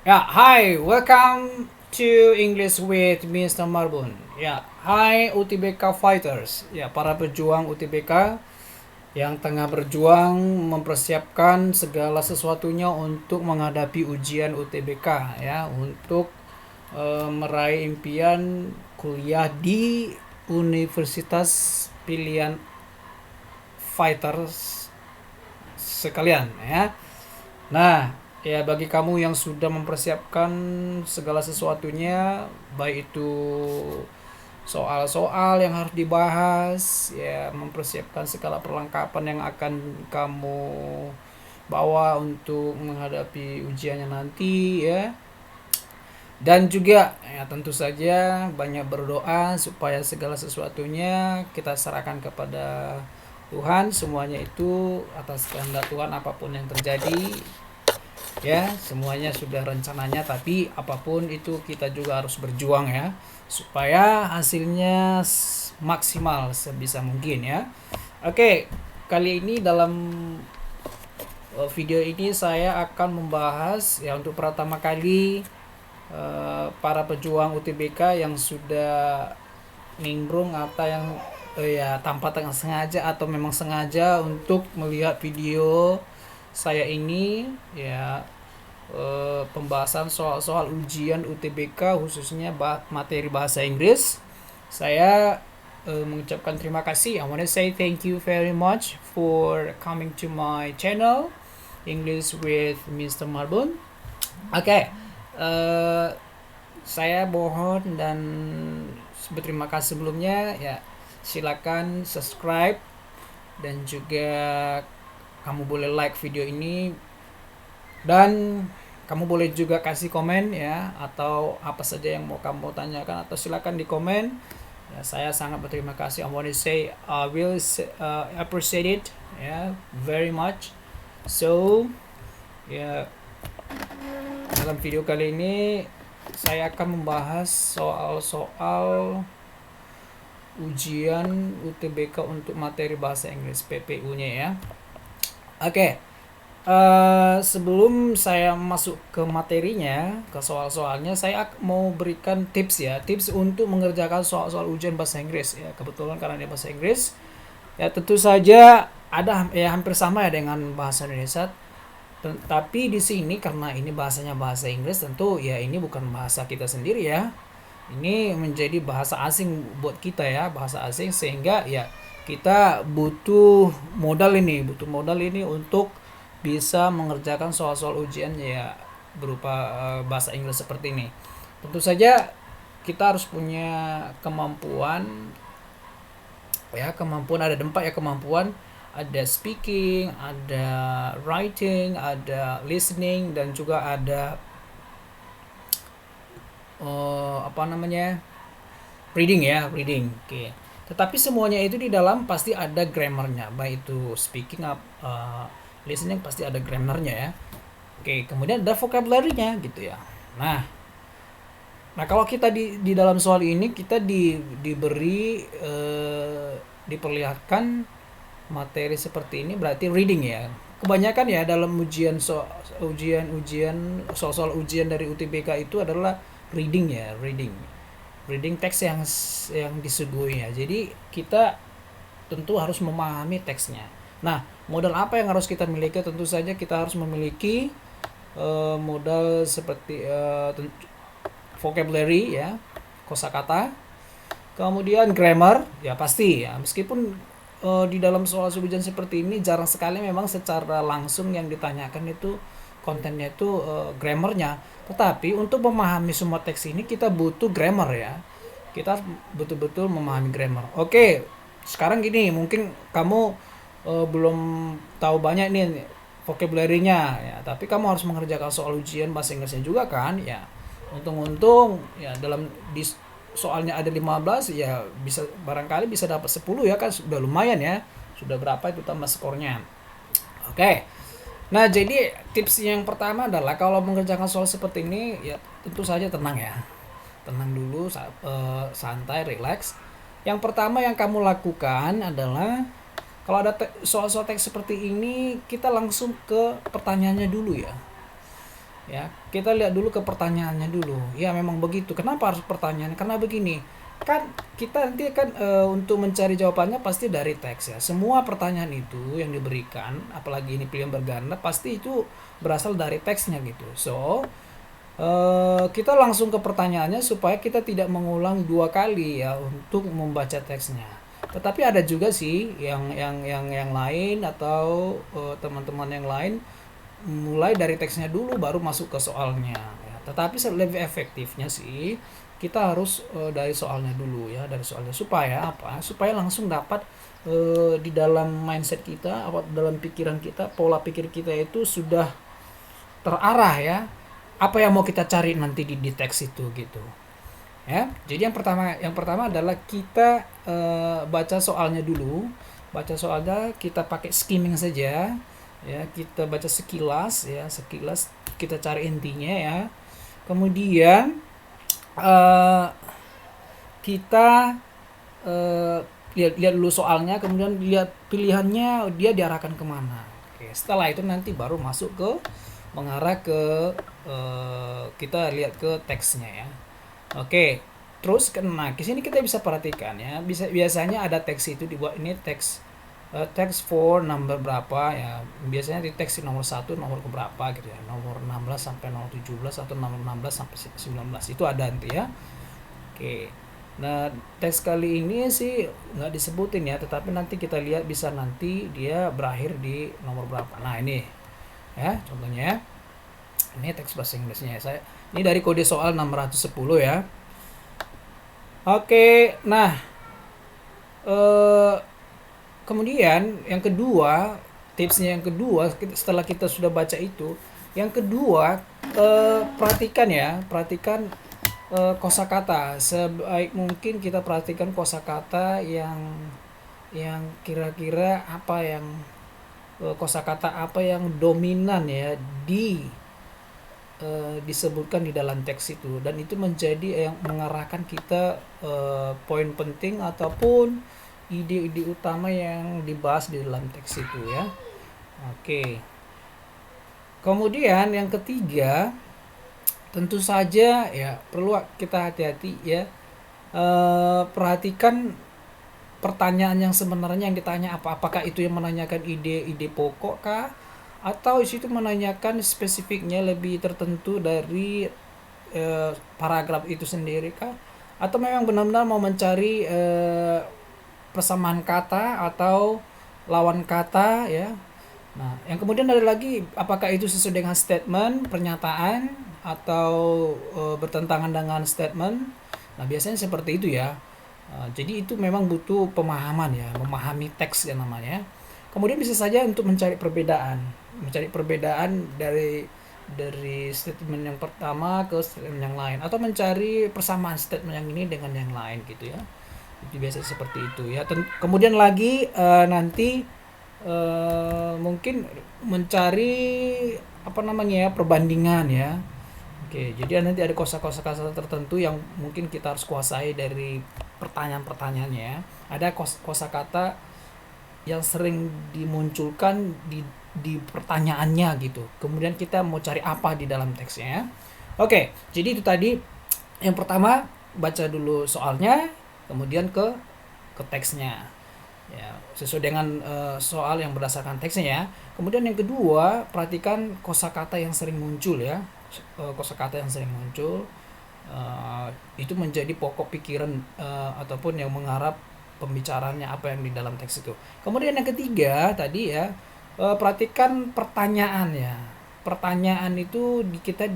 Yeah, hi, welcome to English with Mr. Marbun. Ya, hai UTBK fighters. Ya, para pejuang UTBK yang tengah berjuang mempersiapkan segala sesuatunya untuk menghadapi ujian UTBK ya, untuk meraih impian kuliah di universitas pilihan fighters sekalian ya. Nah, ya bagi kamu yang sudah mempersiapkan segala sesuatunya, baik itu soal-soal yang harus dibahas, ya mempersiapkan segala perlengkapan yang akan kamu bawa untuk menghadapi ujiannya nanti ya. Dan juga ya tentu saja banyak berdoa supaya segala sesuatunya kita serahkan kepada Tuhan, semuanya itu atas kehendak Tuhan apapun yang terjadi ya, semuanya sudah rencananya, tapi apapun itu kita juga harus berjuang ya supaya hasilnya maksimal sebisa mungkin ya. Oke, kali ini dalam video ini saya akan membahas ya untuk pertama kali para pejuang UTBK yang sudah nimbrung atau yang ya tanpa tengah sengaja atau memang sengaja untuk melihat video saya ini ya, pembahasan soal-soal ujian UTBK khususnya materi bahasa Inggris. Saya mengucapkan terima kasih. I want to say thank you very much for coming to my channel English with Mr. Marbun. Oke, okay. Saya mohon dan berterima kasih sebelumnya ya. Silakan subscribe dan juga kamu boleh like video ini, dan kamu boleh juga kasih komen ya, atau apa saja yang mau kamu tanyakan atau silakan di komen ya. Saya sangat berterima kasih. I want to say I will appreciate it ya, very much. So ya, dalam video kali ini saya akan membahas soal-soal ujian UTBK untuk materi bahasa Inggris PPU-nya ya. Oke. Okay. Sebelum saya masuk ke materinya, ke soal-soalnya, saya mau berikan tips ya, tips untuk mengerjakan soal-soal ujian bahasa Inggris ya. Kebetulan karena dia bahasa Inggris, ya tentu saja ada ya hampir sama ya dengan bahasa Indonesia. Tapi di sini karena ini bahasanya bahasa Inggris, tentu ya ini bukan bahasa kita sendiri ya. Ini menjadi bahasa asing buat kita ya, bahasa asing, sehingga ya kita butuh modal ini untuk bisa mengerjakan soal-soal ujian ya berupa bahasa Inggris seperti ini. Tentu saja kita harus punya kemampuan ya, kemampuan ada empat ya, kemampuan ada speaking, ada writing, ada listening, dan juga ada apa namanya, reading ya, reading. Oke. Tetapi semuanya itu di dalam pasti ada grammarnya, baik itu speaking, listening pasti ada grammarnya ya. Oke, kemudian ada vocabulary-nya gitu ya. Nah, nah kalau kita di dalam soal ini kita diberi diperlihatkan materi seperti ini, berarti reading ya. Kebanyakan ya dalam ujian soal-soal ujian dari UTBK itu adalah reading ya, reading teks yang disuguhi ya. Jadi kita tentu harus memahami teksnya. Nah, modal apa yang harus kita miliki? Tentu saja kita harus memiliki modal seperti vocabulary ya, kosakata, kemudian grammar ya pasti ya. Meskipun di dalam soal ujian seperti ini jarang sekali memang secara langsung yang ditanyakan itu kontennya itu grammarnya, tetapi untuk memahami semua teks ini kita butuh grammar ya, kita betul-betul memahami grammar. Oke, sekarang gini, mungkin kamu belum tahu banyak nih vocabulary-nya ya, tapi kamu harus mengerjakan soal ujian bahasa Inggrisnya juga kan ya. Untung-untung ya dalam di soalnya ada 15 ya, bisa barangkali bisa dapat 10 ya, kan sudah lumayan ya. Sudah berapa itu tambah skornya. Oke. Nah, jadi tips yang pertama adalah kalau mengerjakan soal seperti ini ya tentu saja tenang ya. Tenang dulu, santai, relax. Yang pertama yang kamu lakukan adalah kalau ada soal-soal teks seperti ini, kita langsung ke pertanyaannya dulu ya. Ya, kita lihat dulu ke pertanyaannya dulu. Ya, memang begitu. Kenapa harus pertanyaan? Karena begini, kan kita nanti kan untuk mencari jawabannya pasti dari teks ya. Semua pertanyaan itu yang diberikan, apalagi ini pilihan berganda, pasti itu berasal dari teksnya gitu. So, kita langsung ke pertanyaannya supaya kita tidak mengulang dua kali ya untuk membaca teksnya. Tetapi ada juga sih yang lain atau teman-teman yang lain mulai dari teksnya dulu baru masuk ke soalnya ya. Tetapi lebih efektifnya sih kita harus dari soalnya dulu ya, dari soalnya supaya apa? Supaya langsung dapat di dalam mindset kita, apa dalam pikiran kita, pola pikir kita itu sudah terarah ya. Apa yang mau kita cari nanti di teks itu gitu. Ya. Jadi yang pertama adalah kita baca soalnya dulu. Baca soalnya kita pakai skimming saja ya, kita baca sekilas ya, sekilas kita cari intinya ya. Kemudian eh, kita lihat dulu soalnya, kemudian lihat pilihannya dia diarahkan kemana. Oke, setelah itu nanti baru masuk ke mengarah ke kita lihat ke teksnya ya. Oke, terus nah di sini kita bisa perhatikan ya, biasanya ada teks itu dibuat ini teks for number berapa ya, biasanya di teks nomor 1 nomor berapa gitu ya, nomor 16 sampai nomor 17 atau nomor 16 sampai 19 itu ada nanti ya. Oke, nah teks kali ini sih nggak disebutin ya, tetapi nanti kita lihat bisa nanti dia berakhir di nomor berapa. Nah ini ya contohnya, ini teks bahasa Inggrisnya ya, ini dari kode soal 610 ya. Oke, nah eh, kemudian yang kedua, tipsnya yang kedua setelah kita sudah baca itu, yang kedua perhatikan ya, perhatikan kosakata. Sebaik mungkin kita perhatikan kosakata yang kira-kira apa yang kosakata apa yang dominan ya disebutkan di dalam teks itu, dan itu menjadi yang mengarahkan kita poin penting ataupun ide-ide utama yang dibahas di dalam teks itu ya. Oke. Kemudian yang ketiga, tentu saja ya perlu kita hati-hati ya. Perhatikan pertanyaan yang sebenarnya yang ditanya apa. Apakah itu yang menanyakan ide-ide pokok kah? Atau itu menanyakan spesifiknya lebih tertentu dari paragraf itu sendiri kah? Atau memang benar-benar mau mencari persamaan kata atau lawan kata ya. Nah, yang kemudian ada lagi, apakah itu sesuai dengan statement, pernyataan, atau bertentangan dengan statement. Nah, biasanya seperti itu ya. Jadi itu memang butuh pemahaman ya, memahami teks ya namanya. Kemudian bisa saja untuk mencari perbedaan dari statement yang pertama ke statement yang lain, atau mencari persamaan statement yang ini dengan yang lain gitu ya. Itu biasa seperti itu ya. Kemudian lagi nanti mungkin mencari apa namanya ya, perbandingan ya. Oke, jadi nanti ada kosa-kosa tertentu yang mungkin kita harus kuasai dari pertanyaan-pertanyaannya ya. Ada kosakata yang sering dimunculkan di pertanyaannya gitu. Kemudian kita mau cari apa di dalam teksnya ya. Oke, jadi itu tadi yang pertama, baca dulu soalnya, kemudian ke teksnya. Ya, sesuai dengan soal yang berdasarkan teksnya ya. Kemudian yang kedua, perhatikan kosakata yang sering muncul ya. Kosakata yang sering muncul itu menjadi pokok pikiran ataupun yang mengharap pembicaraannya apa yang di dalam teks itu. Kemudian yang ketiga tadi ya, perhatikan pertanyaan ya. Pertanyaan itu kita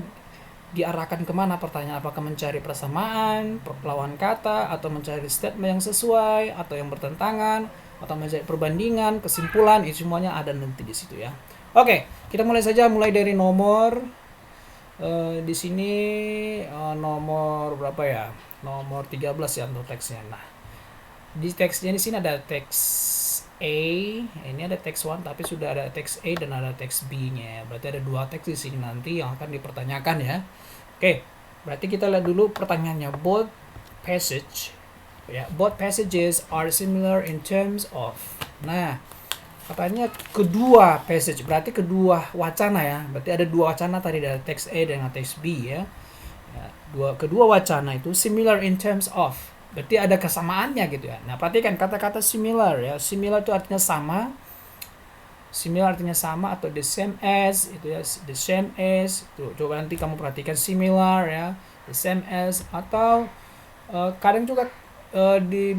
diarahkan kemana pertanyaan, apakah mencari persamaan, lawan kata, atau mencari statement yang sesuai, atau yang bertentangan, atau mencari perbandingan, kesimpulan, itu semuanya ada nanti di situ ya. Oke, kita mulai saja, mulai dari nomor di sini nomor berapa ya? Nomor 13 ya untuk teksnya. Nah, di teksnya di sini ada teks A, ini ada teks 1 tapi sudah ada teks A dan ada teks B-nya. Berarti ada dua teks di sini nanti yang akan dipertanyakan ya. Oke, berarti kita lihat dulu pertanyaannya. Both passages are similar in terms of. Nah, Katanya kedua passage, berarti kedua wacana ya. Berarti ada dua wacana tadi dari teks A dengan teks B ya. Kedua wacana itu similar in terms of. Berarti ada kesamaannya gitu ya. Nah, perhatikan kata-kata similar ya. Similar itu artinya sama. Similar artinya sama atau the same as itu ya, the same as. Tuh, coba nanti kamu perhatikan similar ya, the same as atau kadang juga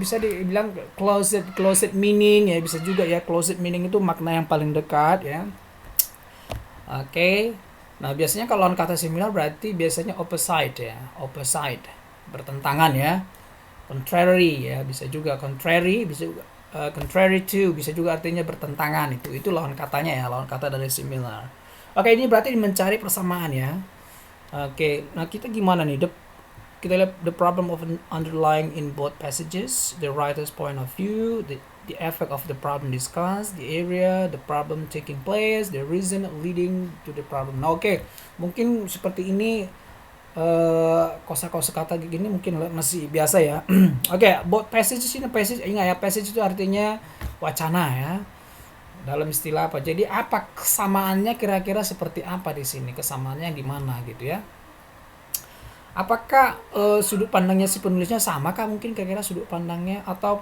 bisa dibilang closed meaning ya, bisa juga ya. Closed meaning itu makna yang paling dekat ya. Oke. Nah, biasanya kalau kata similar berarti biasanya opposite ya, opposite, bertentangan ya. Contrary ya, bisa juga contrary, bisa juga contrary to, bisa juga artinya bertentangan. Itu lawan katanya ya, lawan kata dari similar. Oke, ini berarti mencari persamaan ya. Oke, nah kita gimana nih? Kita lihat the problem of underlying in both passages, the writer's point of view, the effect of the problem discussed, the area, the problem taking place, the reason leading to the problem. Nah, oke. Mungkin seperti ini kosa-kosa kata gini mungkin masih biasa ya. Oke, both passages ini ingat ya, passage itu artinya wacana ya. Dalam istilah apa? Jadi apa kesamaannya kira-kira seperti apa di sini? Kesamaannya di mana gitu ya? Apakah sudut pandangnya si penulisnya sama kah mungkin kira-kira sudut pandangnya atau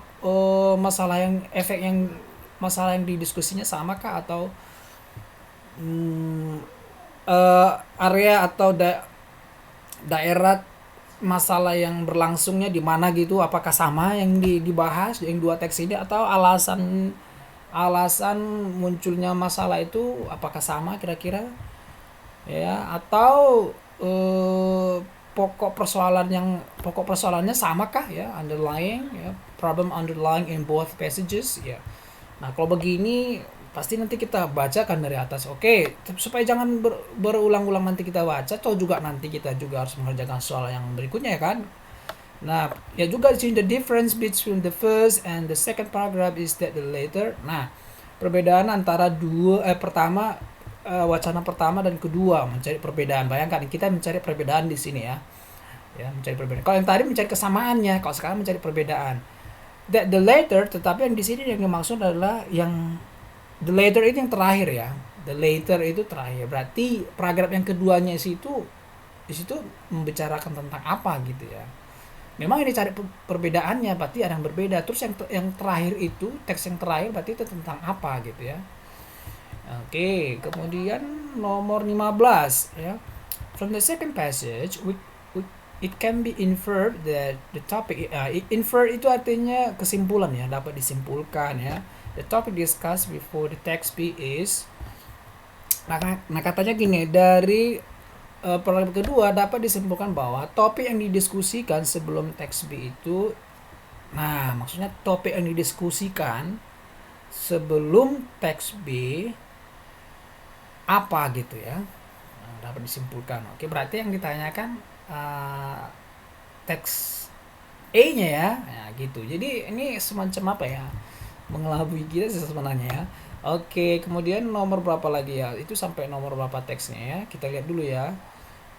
masalah yang didiskusinya sama kah atau area atau daerah masalah yang berlangsungnya di mana gitu, apakah sama yang dibahas yang dua teks ini atau alasan munculnya masalah itu apakah sama kira-kira ya, atau pokok persoalannya samakah ya, underlying ya, problem underlying in both passages ya. Nah, kalau begini pasti nanti kita bacakan dari atas. Oke, supaya jangan berulang-ulang nanti kita baca, atau juga nanti kita juga harus mengerjakan soal yang berikutnya ya kan. Nah, ya juga di sini the difference between the first and the second paragraph is that the later. Nah, perbedaan antara wacana pertama dan kedua, mencari perbedaan. Bayangkan kita mencari perbedaan di sini ya. Ya, mencari perbedaan. Kalau yang tadi mencari kesamaannya, kalau sekarang mencari perbedaan. That the later, tetapi yang di sini yang dimaksud adalah yang the later itu yang terakhir ya. The later itu terakhir. Berarti paragraf yang keduanya di situ membicarakan tentang apa gitu ya. Memang ini cari perbedaannya, berarti ada yang berbeda. Terus yang terakhir itu, teks yang terakhir berarti itu tentang apa gitu ya. Oke, kemudian nomor 15 ya. From the second passage, it can be inferred that the topic infer itu artinya kesimpulan ya, dapat disimpulkan ya. The topic discussed before the text B is nah katanya gini, dari paragraf kedua dapat disimpulkan bahwa topik yang didiskusikan sebelum teks B itu, nah maksudnya topik yang didiskusikan sebelum teks B apa gitu ya. Nah, dapat disimpulkan. Oke, berarti yang ditanyakan teks E-nya ya. Nah, gitu. Jadi ini semacam apa ya? Mengelabui kita sebenarnya ya. Oke, kemudian nomor berapa lagi ya? Itu sampai nomor berapa teksnya ya? Kita lihat dulu ya.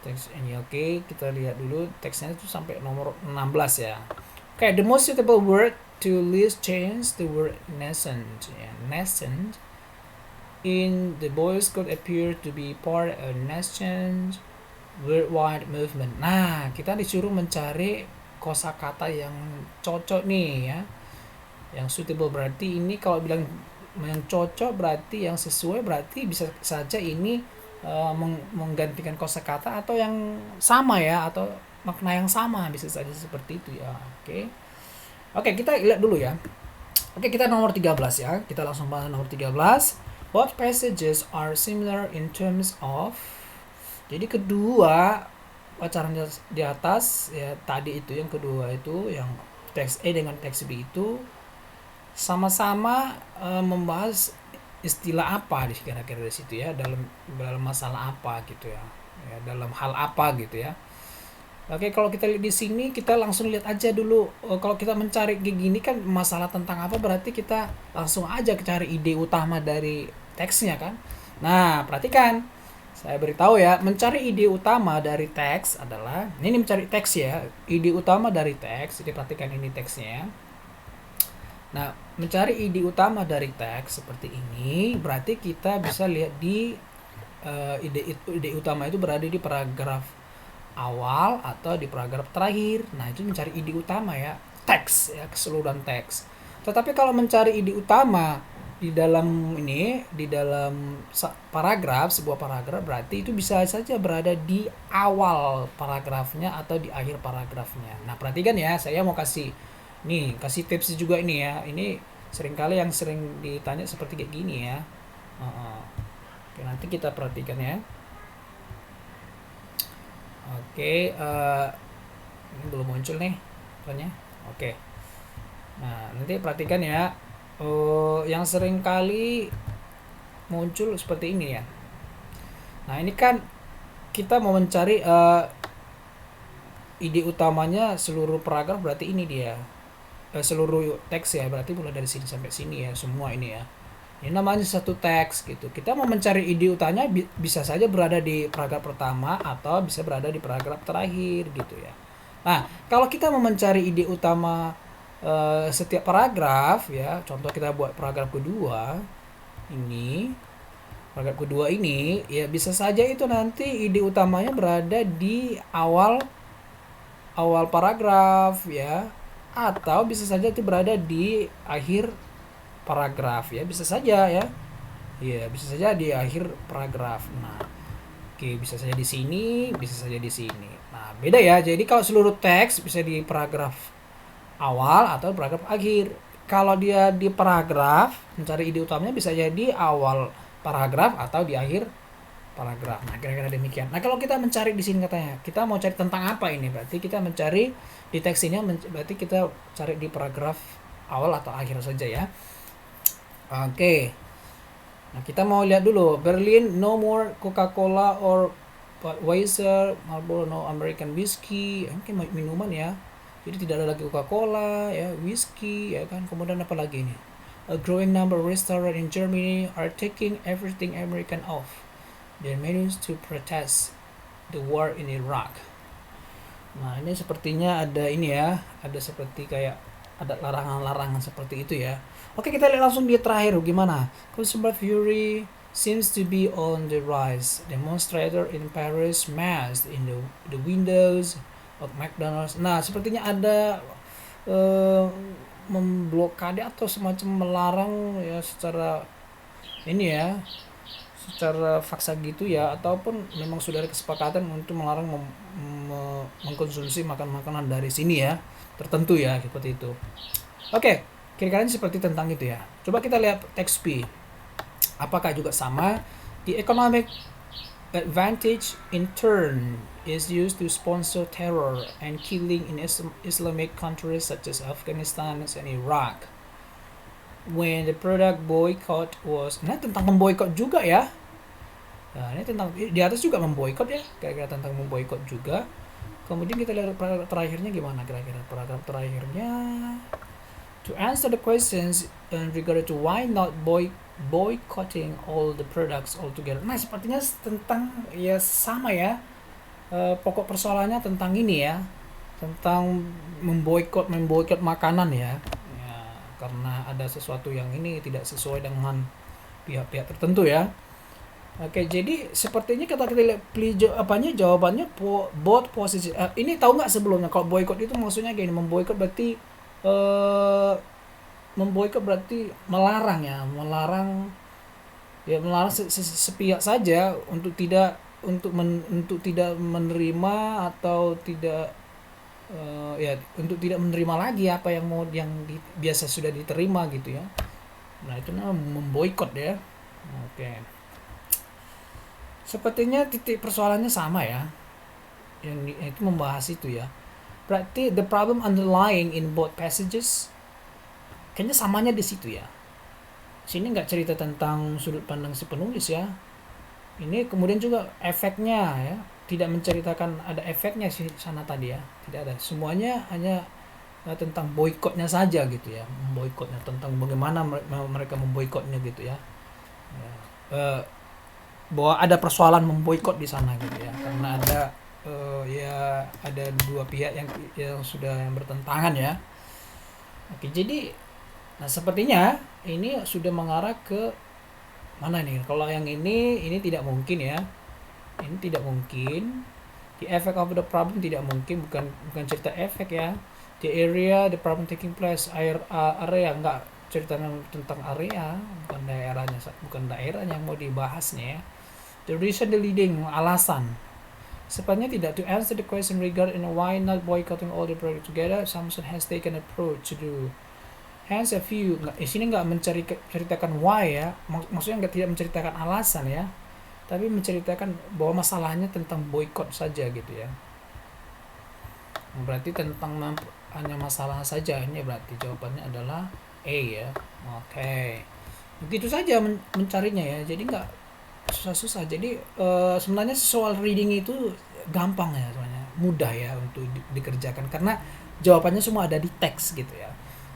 Teks ini oke, kita lihat dulu teksnya itu sampai nomor 16 ya. Oke, the most suitable word to list change the word nascent ya. Nascent in the Boys Code appear to be part of nascent worldwide movement. Nah, kita disuruh mencari kosakata yang cocok nih ya. Yang suitable berarti ini kalau bilang yang cocok berarti yang sesuai, berarti bisa saja ini menggantikan kosakata atau yang sama ya, atau makna yang sama, bisa saja seperti itu ya. Oke, kita lihat dulu ya. Oke, kita nomor 13 ya. Kita langsung bahas nomor 13. Both passages are similar in terms of. Jadi kedua wacana di atas ya, tadi itu yang kedua itu yang teks A dengan teks B itu sama-sama membahas istilah apa kira-kira di situ ya, dalam masalah apa gitu ya, dalam hal apa gitu ya. Oke, kalau kita lihat di sini kita langsung lihat aja dulu. Kalau kita mencari gini kan masalah tentang apa, berarti kita langsung aja cari ide utama dari teksnya kan. Nah, perhatikan. Saya beritahu ya, mencari ide utama dari teks adalah ini mencari teks ya. Ide utama dari teks, jadi perhatikan ini teksnya ya. Nah, mencari ide utama dari teks seperti ini berarti kita bisa lihat di ide utama itu berada di paragraf awal atau di paragraf terakhir. Nah, itu mencari ide utama ya, teks ya, keseluruhan teks. Tetapi kalau mencari ide utama di dalam paragraf, sebuah paragraf, berarti itu bisa saja berada di awal paragrafnya atau di akhir paragrafnya. Nah, perhatikan ya, saya mau kasih tips juga ini ya. Ini seringkali yang sering ditanya seperti kayak gini ya. Oke, nanti kita perhatikan ya. Oke, ini belum muncul nih soalnya. Oke. Nah, nanti perhatikan ya. Yang sering kali muncul seperti ini ya. Nah, ini kan kita mau mencari ide utamanya seluruh paragraf, berarti ini dia. Seluruh teks ya, berarti mulai dari sini sampai sini ya, semua ini ya. Ini namanya satu teks gitu. Kita mau mencari ide utamanya bisa saja berada di paragraf pertama atau bisa berada di paragraf terakhir gitu ya. Nah, kalau kita mau mencari ide utama setiap paragraf ya, contoh kita buat paragraf kedua ini, ya bisa saja itu nanti ide utamanya berada di awal awal paragraf ya, atau bisa saja itu berada di akhir paragraf ya, bisa saja ya. Iya, bisa saja di akhir paragraf. Nah, oke, bisa saja di sini, bisa saja di sini. Nah, beda ya. Jadi kalau seluruh teks bisa di paragraf awal atau paragraf akhir. Kalau dia di paragraf, mencari ide utamanya bisa jadi awal paragraf atau di akhir paragraf. Nah, kira-kira demikian. Nah, kalau kita mencari di sini katanya, kita mau cari tentang apa ini? Berarti kita mencari di teks ini, berarti kita cari di paragraf awal atau akhir saja ya. Oke. Nah, kita mau lihat dulu. Berlin, no more Coca-Cola or Budweiser, Marlboro, no American whiskey. Mungkin minuman ya. Jadi tidak ada lagi Coca-Cola, ya, whiskey, ya kan. Kemudian apa lagi nih? A growing number of restaurants in Germany are taking everything American off their menus to protest the war in Iraq. Nah, ini sepertinya ada ini ya, ada seperti kayak ada larangan-larangan seperti itu ya. Oke, kita lihat langsung di terakhir gimana. Consumer fury seems to be on the rise. Demonstrator in Paris smashed in the windows of McDonald's. Nah, sepertinya ada memblokade atau semacam melarang ya secara ini ya, secara faksa gitu ya, ataupun memang sudah ada kesepakatan untuk melarang mengkonsumsi makanan dari sini ya, tertentu ya, seperti itu. Oke, kira-kira seperti tentang itu ya. Coba kita lihat teks B. Apakah juga sama? The economic advantage in turn is used to sponsor terror and killing in Islamic countries such as Afghanistan and Iraq. When the product boycott was, nah tentang memboikot juga ya. Nah, ini tentang di atas juga memboikot ya, kira-kira tentang memboikot juga. Kemudian kita lihat paragraf terakhirnya gimana kira-kira. Paragraf terakhirnya, to answer the questions in regard to why not boycotting all the products altogether. Nah, sepertinya tentang ya sama ya. Pokok persoalannya tentang ini ya, tentang memboikot makanan ya. Ya, karena ada sesuatu yang ini tidak sesuai dengan pihak-pihak tertentu ya. Oke, jadi sepertinya kita lihat jawabannya both posisi. Ini tahu nggak sebelumnya kalau boykot itu maksudnya gini, memboikot berarti melarang ya, melarang sepihak saja untuk tidak menerima atau tidak ya untuk tidak menerima lagi apa yang biasa sudah diterima gitu ya. Nah, itu namanya memboikot ya. Oke. Sepertinya titik persoalannya sama ya. Yang itu membahas itu ya. Berarti the problem underlying in both passages kayaknya samanya di situ ya. Sini nggak cerita tentang sudut pandang si penulis ya. Ini kemudian juga efeknya ya. Tidak menceritakan ada efeknya sih sana tadi ya. Tidak ada. Semuanya hanya tentang boikotnya saja gitu ya. Memboikotnya, tentang bagaimana mereka memboikotnya gitu ya. Bahwa ada persoalan memboikot di sana gitu ya, karena ada ada dua pihak yang sudah bertentangan ya. Oke, jadi Nah, sepertinya ini sudah mengarah ke mana nih? Kalau yang ini tidak mungkin ya. Ini tidak mungkin. The effect of the problem tidak mungkin, bukan cerita efek ya. The area, the problem taking place, area enggak cerita tentang area, bukan daerahnya yang mau dibahasnya ya. The reason, the leading, alasan. Sebenarnya tidak to answer the question regarding why not boycotting all the project together, Samsung has taken approach to do. Hence a few, di sini nggak menceritakan why ya, maksudnya nggak tidak menceritakan alasan ya, tapi menceritakan bahwa masalahnya tentang boykot saja gitu ya. Berarti tentang hanya masalah saja, ini berarti jawabannya adalah A ya. Oke, begitu saja mencarinya ya, jadi nggak susah-susah. Jadi sebenarnya soal reading itu gampang ya, sebenarnya mudah ya untuk dikerjakan karena jawabannya semua ada di teks gitu ya.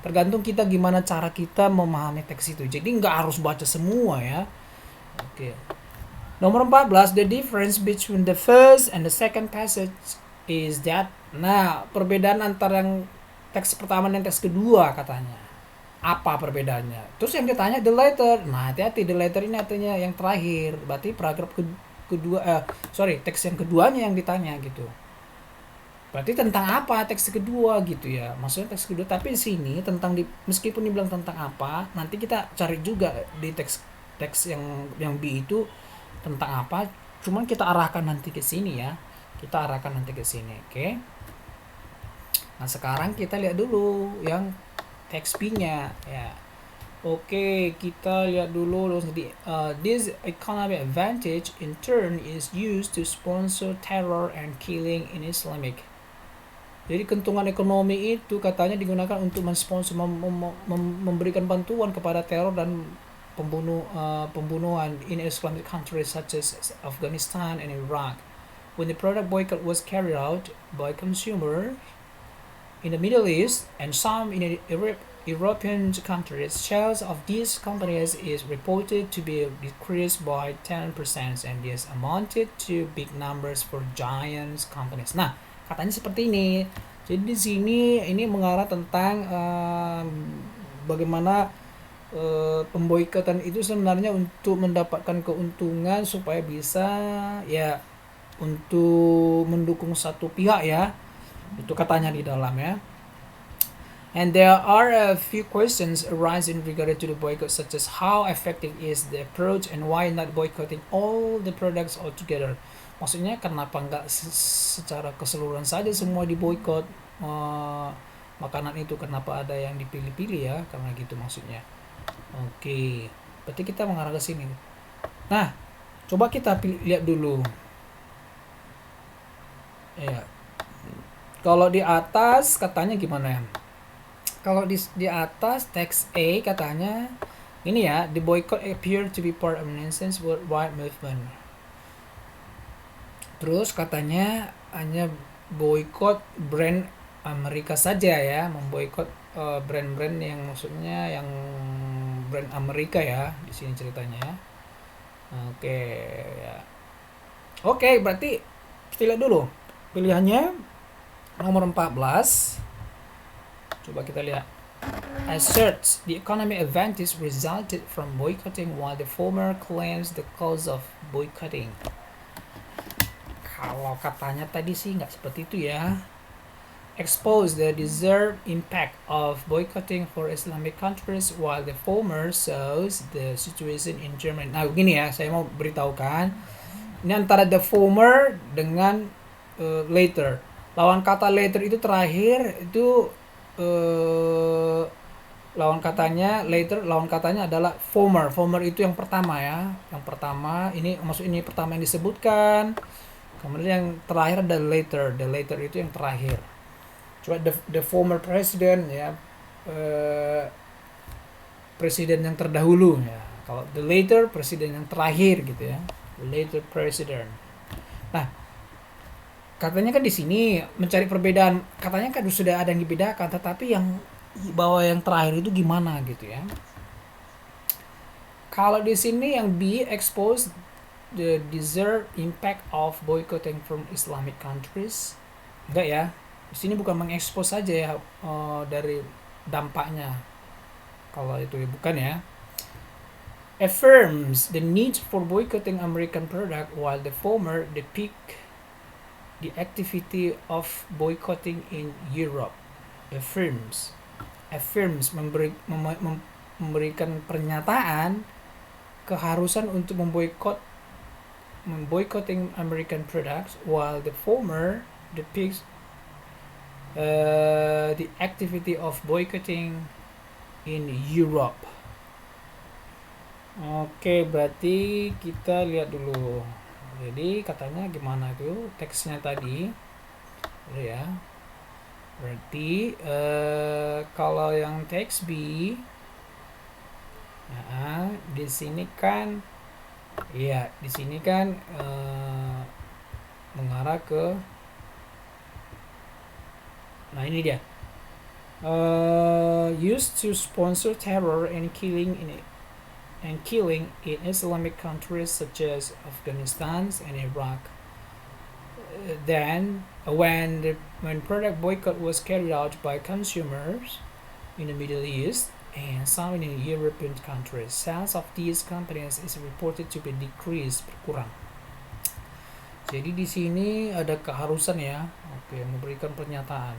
Tergantung kita gimana cara kita memahami teks itu. Jadi nggak harus baca semua ya. Oke. Nomor 14, the difference between the first and the second passage is that. Nah, perbedaan antara yang teks pertama dan teks kedua katanya. Apa perbedaannya? Terus yang ditanya the later. Nah, hati-hati, the later ini artinya yang terakhir. Berarti paragraf kedua, teks yang keduanya yang ditanya gitu. Berarti tentang apa teks kedua gitu ya, maksudnya teks kedua, tapi di sini tentang meskipun dibilang tentang apa, nanti kita cari juga di teks yang B itu tentang apa, cuman kita arahkan nanti ke sini ya, kita arahkan nanti ke sini. Oke. Nah, sekarang kita lihat dulu yang teks B-nya ya. Oke, kita lihat dulu this economic advantage in turn is used to sponsor terror and killing in Islamic. Jadi keuntungan ekonomi itu katanya digunakan untuk mensponsor, memberikan bantuan kepada teror dan pembunuhan in Islamic countries such as Afghanistan and Iraq. When the product boycott was carried out by consumer in the Middle East and some in European countries, sales of these companies is reported to be decreased by 10% and this amounted to big numbers for giant companies. Nah, katanya seperti ini. Jadi di sini ini mengarah tentang bagaimana pemboikotan itu sebenarnya untuk mendapatkan keuntungan supaya bisa ya untuk mendukung satu pihak ya. Itu katanya di dalam ya. And there are a few questions arising regarding to the boycott, such as how effective is the approach and why not boycotting all the products altogether. Maksudnya kenapa nggak secara keseluruhan saja semua diboykot makanan itu, kenapa ada yang dipilih-pilih ya, karena gitu maksudnya. Oke, berarti kita mengarah ke sini. Nah, coba kita lihat dulu. Ya, kalau di atas katanya gimana ya? Kalau di atas teks A katanya ini ya, the boycott appear to be part of an intense worldwide movement. Terus katanya hanya boykot brand Amerika saja ya, memboykot brand-brand yang maksudnya yang brand Amerika ya di sini ceritanya. Oke ya. Oke, berarti kita lihat dulu pilihannya nomor 14. Coba kita lihat. Asserts the economic advantage resulted from boycotting while the former claims the cause of boycotting. Kalau katanya tadi sih nggak seperti itu ya. Expose the deserved impact of boycotting for Islamic countries while the former shows the situation in Germany. Nah begini ya, saya mau beritahukan. Ini antara the former dengan later. Lawan kata later itu terakhir itu lawan katanya later, lawan katanya adalah former. Former itu yang pertama ya. Yang pertama ini maksud ini pertama yang disebutkan. Kemudian yang terakhir ada later. The later itu yang terakhir. Coba the former president ya. Presiden yang terdahulu ya. Kalau the later presiden yang terakhir gitu ya. The later president. Nah, katanya kan di sini mencari perbedaan, katanya kan sudah ada yang dibedakan, tetapi yang bahwa yang terakhir itu gimana gitu ya. Kalau di sini yang B expose the deserved impact of boycotting from Islamic countries, enggak ya. Di sini bukan mengekspos saja ya dari dampaknya. Kalau itu bukan ya. Affirms the need for boycotting American product while the former depict the activity of boycotting in Europe. Affirms memberikan pernyataan keharusan untuk memboycotting American products while the former depicts the activity of boycotting in Europe. Oke, berarti kita lihat dulu. Jadi katanya gimana tuh teksnya tadi? Ya. Berarti kalau yang teks B, di sini kan, ya di sini kan mengarah ke, nah ini dia, used to sponsor terror and killing in Islamic countries such as Afghanistan and Iraq. Then, when product boycott was carried out by consumers in the Middle East and some in European countries, sales of these companies is reported to be decreased, berkurang. Jadi di sini ada keharusan ya, oke, memberikan pernyataan.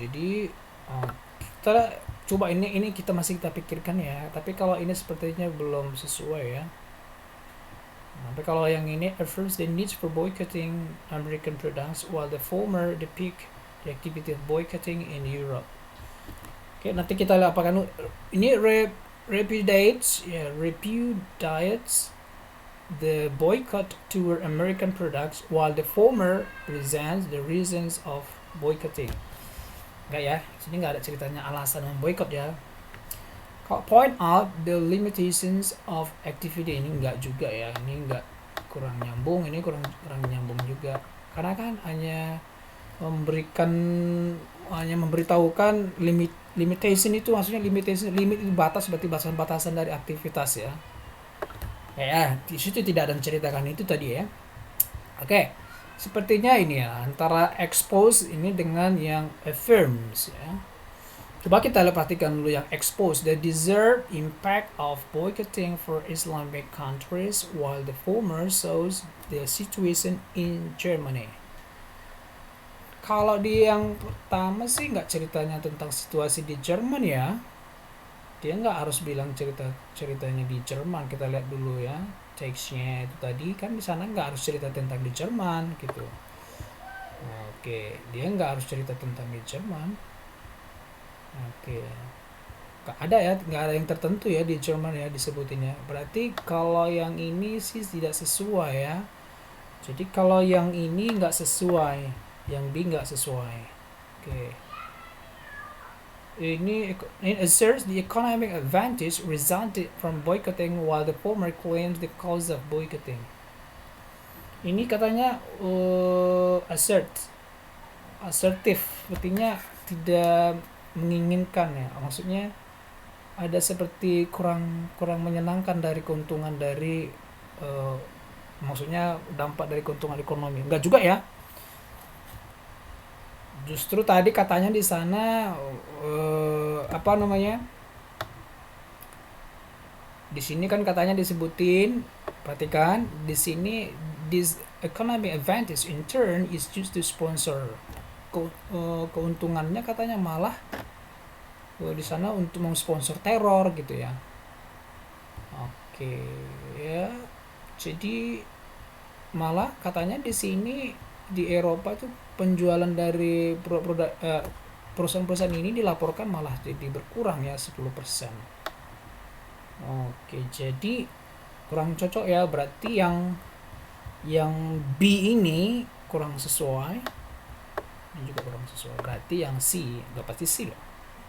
Jadi kita coba ini kita masih kita pikirkan ya, tapi kalau ini sepertinya belum sesuai ya. Tapi kalau yang ini affirms the need for boycotting American products while the former depict the activity of boycotting in Europe. Oke, nanti kita lihat apakah ini repudiates the boycott toward American products while the former presents the reasons of boycotting. Enggak ya, sini nggak ada ceritanya alasan memboikot ya. Kalau point out the limitations of activity, ini enggak juga ya, ini enggak, kurang nyambung, ini kurang nyambung juga. Karena kan hanya memberitahukan limitation itu, maksudnya limit batas, berarti batasan dari aktivitas ya. Ya, di situ tidak ada menceritakan itu tadi ya. Oke. Sepertinya ini ya, antara expose ini dengan yang affirms ya. Coba kita perhatikan dulu yang expose. The desired impact of boycotting for Islamic countries while the former shows the situation in Germany. Kalau di yang pertama sih nggak ceritanya tentang situasi di Jerman ya. Dia nggak harus bilang ceritanya di Jerman. Kita lihat dulu ya. Teksnya itu tadi kan di sana nggak harus cerita tentang di Jerman gitu. Oke, dia nggak harus cerita tentang di Jerman. Oke, nggak ada yang tertentu ya di Jerman ya disebutinnya. Berarti kalau yang ini sih tidak sesuai ya. Jadi kalau yang ini nggak sesuai, yang B nggak sesuai. Oke. Ini asserts the economic advantage resulted from boycotting while the former claims the cause of boycotting. Ini katanya assertif, artinya tidak menginginkan ya. Maksudnya ada seperti kurang menyenangkan dari keuntungan dari maksudnya dampak dari keuntungan ekonomi. Enggak juga ya. Justru tadi katanya di sana di sini kan katanya disebutin, perhatikan di sini, this economic advantage in turn is used to sponsor. Keuntungannya katanya malah di sana untuk mensponsor teror gitu ya. Oke ya. Jadi malah katanya di sini di Eropa tuh penjualan dari perusahaan-perusahaan ini dilaporkan malah jadi berkurang ya 10%. Oke, jadi kurang cocok ya, berarti yang B ini kurang sesuai. Ini juga kurang sesuai. Berarti yang C, enggak pasti C loh.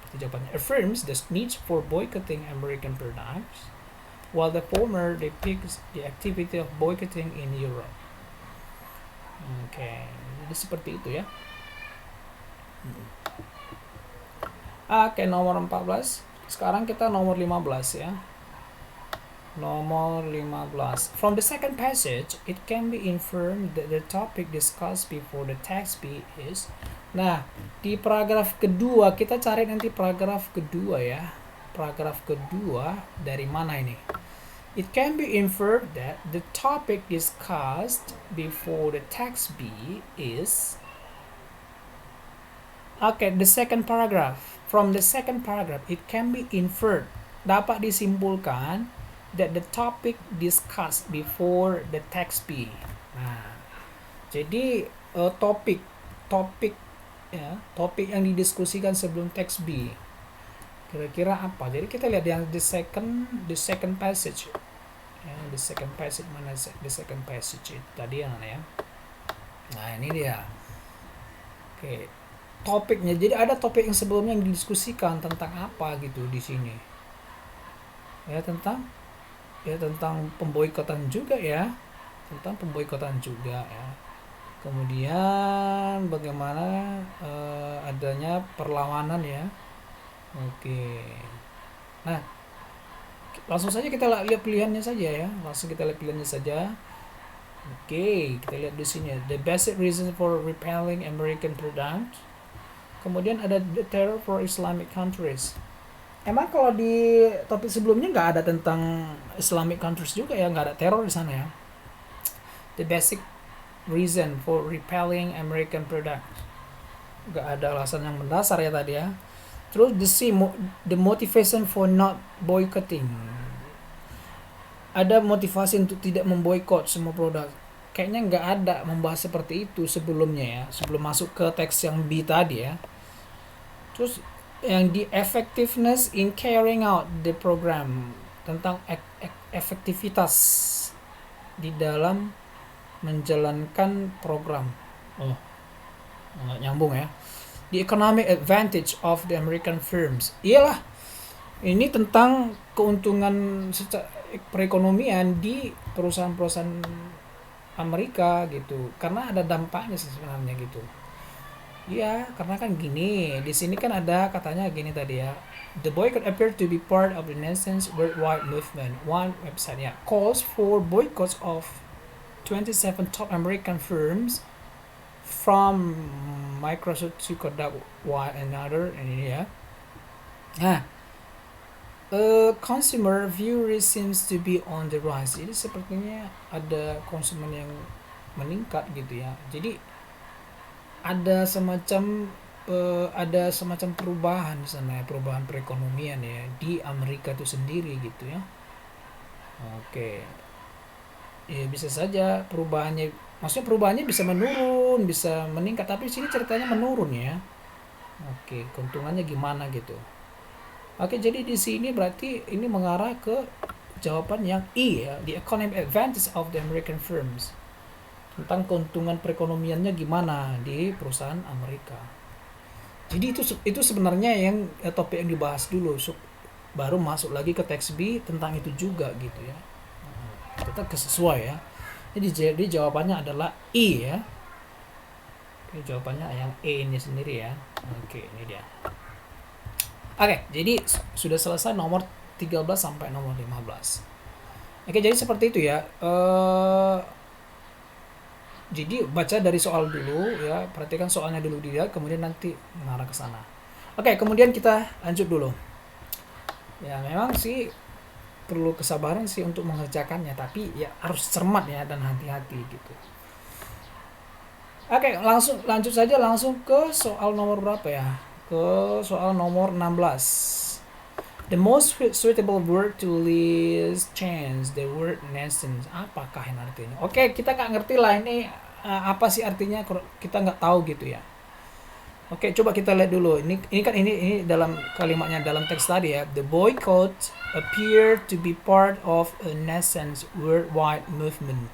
Berarti jawabannya affirms the need for boycotting American products while the former depicts the activity of boycotting in Europe. Oke, jadi seperti itu ya. Oke, nomor 14. Sekarang kita nomor 15 ya. Nomor 15. From the second passage, it can be inferred that the topic discussed before the text B is. Nah, di paragraf kedua kita cari nanti paragraf kedua ya. Paragraf kedua dari mana ini? It can be inferred that the topic discussed before the text B is. Okay, the second paragraph. From the second paragraph, it can be inferred. Dapat disimpulkan that the topic discussed before the text B. Nah, jadi topik yang didiskusikan sebelum teks B. Kira-kira apa? Jadi kita lihat yang the second passage. Ya, the second passage mana? The second passage itu tadi yang mana ya? Nah, ini dia. Oke. Topiknya. Jadi ada topik yang sebelumnya yang didiskusikan tentang apa gitu di sini. Ya, tentang pemboikotan juga ya, ya. Kemudian bagaimana adanya perlawanan ya. Oke. Nah, langsung saja kita lihat pilihannya saja ya. Oke, kita lihat di sini the basic reason for repelling American product. Kemudian ada the terror for Islamic countries. Emang kalau di topik sebelumnya nggak ada tentang Islamic countries juga ya, nggak ada teror di sana ya. The basic reason for repelling American product. Nggak ada alasan yang mendasar ya tadi ya. Terus the motivation for not boycotting. Ada motivasi untuk tidak memboikot semua produk. Kayaknya nggak ada membahas seperti itu sebelumnya ya, sebelum masuk ke teks yang B tadi ya. Terus yang di effectiveness in carrying out the program, tentang efektivitas di dalam menjalankan program. Nggak nyambung ya. The economic advantage of the American firms. Iyalah, ini tentang keuntungan secara perekonomian di perusahaan-perusahaan Amerika gitu, karena ada dampaknya sebenarnya gitu. Ya, karena kan gini, di sini kan ada katanya gini tadi ya. The boycott appeared to be part of the nation's worldwide movement. One website ya calls for boycotts of 27 top American firms from Microsoft to Kodak, while another ini ya. Nah, consumer viewership seems to be on the rise. Jadi sepertinya ada konsumen yang meningkat gitu ya. Jadi ada semacam perubahan di sana, perubahan perekonomian ya di Amerika itu sendiri gitu ya. Oke. Ya bisa saja maksudnya perubahannya bisa menurun, bisa meningkat, tapi di sini ceritanya menurun ya. Oke, keuntungannya gimana gitu. Oke, jadi di sini berarti ini mengarah ke jawaban yang I ya, the economic advantage of the American firms. Tentang keuntungan perekonomiannya gimana di perusahaan Amerika. Jadi itu sebenarnya yang topik yang dibahas dulu, baru masuk lagi ke teks B tentang itu juga gitu ya. Tetap sesuai ya. Jadi jawabannya adalah I ya. Oke, jawabannya yang E ini sendiri ya. Oke, ini dia. Oke, jadi sudah selesai nomor 13 sampai nomor 15. Oke, jadi seperti itu ya. Jadi baca dari soal dulu ya, perhatikan soalnya dulu dilihat, kemudian nanti mengarah ke sana. Oke, kemudian kita lanjut dulu. Ya memang sih perlu kesabaran sih untuk mengerjakannya, tapi ya harus cermat ya dan hati-hati gitu. Oke, lanjut saja langsung ke soal nomor berapa ya? Ke soal nomor 16. The most suitable word to list change the word nations. Apakah yang artinya? Oke, kita nggak ngerti lah ini apa sih artinya, kita nggak tahu gitu ya. Oke, coba kita lihat dulu. Ini kan ini dalam kalimatnya dalam teks tadi ya. The boycott appear to be part of a nation's worldwide movement.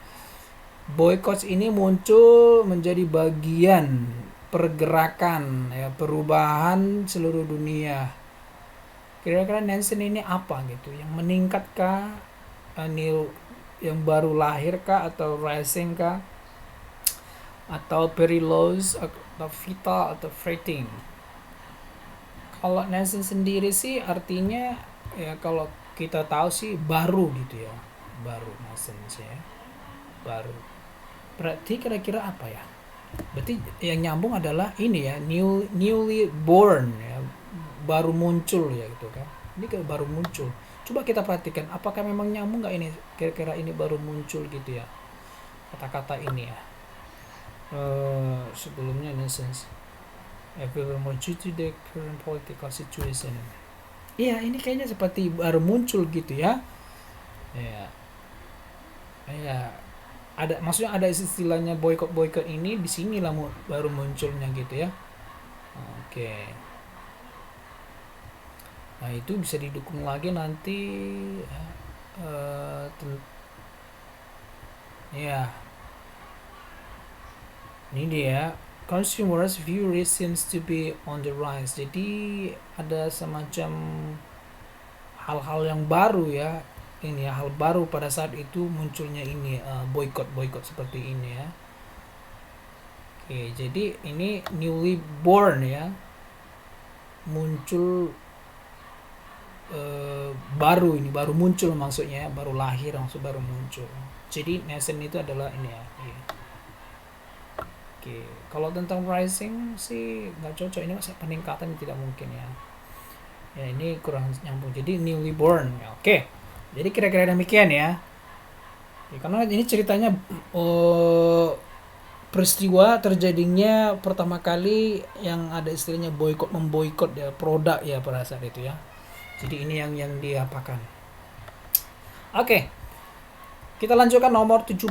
Boycott ini muncul menjadi bagian pergerakan ya, perubahan seluruh dunia. Kira-kira nation ini apa gitu? Yang meningkatkah, yang baru lahir kah, atau rising kah, atau perilous, atau vital, atau freighting? Kalau nation sendiri sih artinya ya, kalau kita tahu sih baru gitu ya, baru nascence ya, baru. Berarti kira-kira apa ya? Berarti yang nyambung adalah ini ya, newly born ya, baru muncul ya gitu kan. Ini kayak baru muncul. Coba kita perhatikan apakah memang nyambung nggak ini, kira-kira ini baru muncul gitu ya, kata-kata ini ya. Sebelumnya innocence, everyone due to the current political situation. Iya, ini kayaknya seperti baru muncul gitu ya. Ya, ya, ada maksudnya ada istilahnya boykot ini di sinilah baru munculnya gitu ya. Oke. Nah, itu bisa didukung lagi nanti ya. Ini dia, consumers view risk seems to be on the rise. Jadi ada semacam hal-hal yang baru ya, ini ya, hal baru pada saat itu munculnya ini boykot seperti ini ya. Oke, jadi ini newly born ya, muncul baru, ini baru muncul maksudnya, baru lahir maksud baru muncul. Jadi nascent itu adalah ini ya. Iya. Oke, kalau tentang rising sih nggak cocok, ini masa peningkatan tidak mungkin ya. Ya ini kurang nyambung. Jadi newly born. Ya, oke. Jadi kira-kira demikian ya. Ya, karena ini ceritanya peristiwa terjadinya pertama kali yang ada istilahnya memboikot ya produk ya pada saat itu ya. Jadi ini yang diapakan. Oke. Kita lanjutkan nomor 17.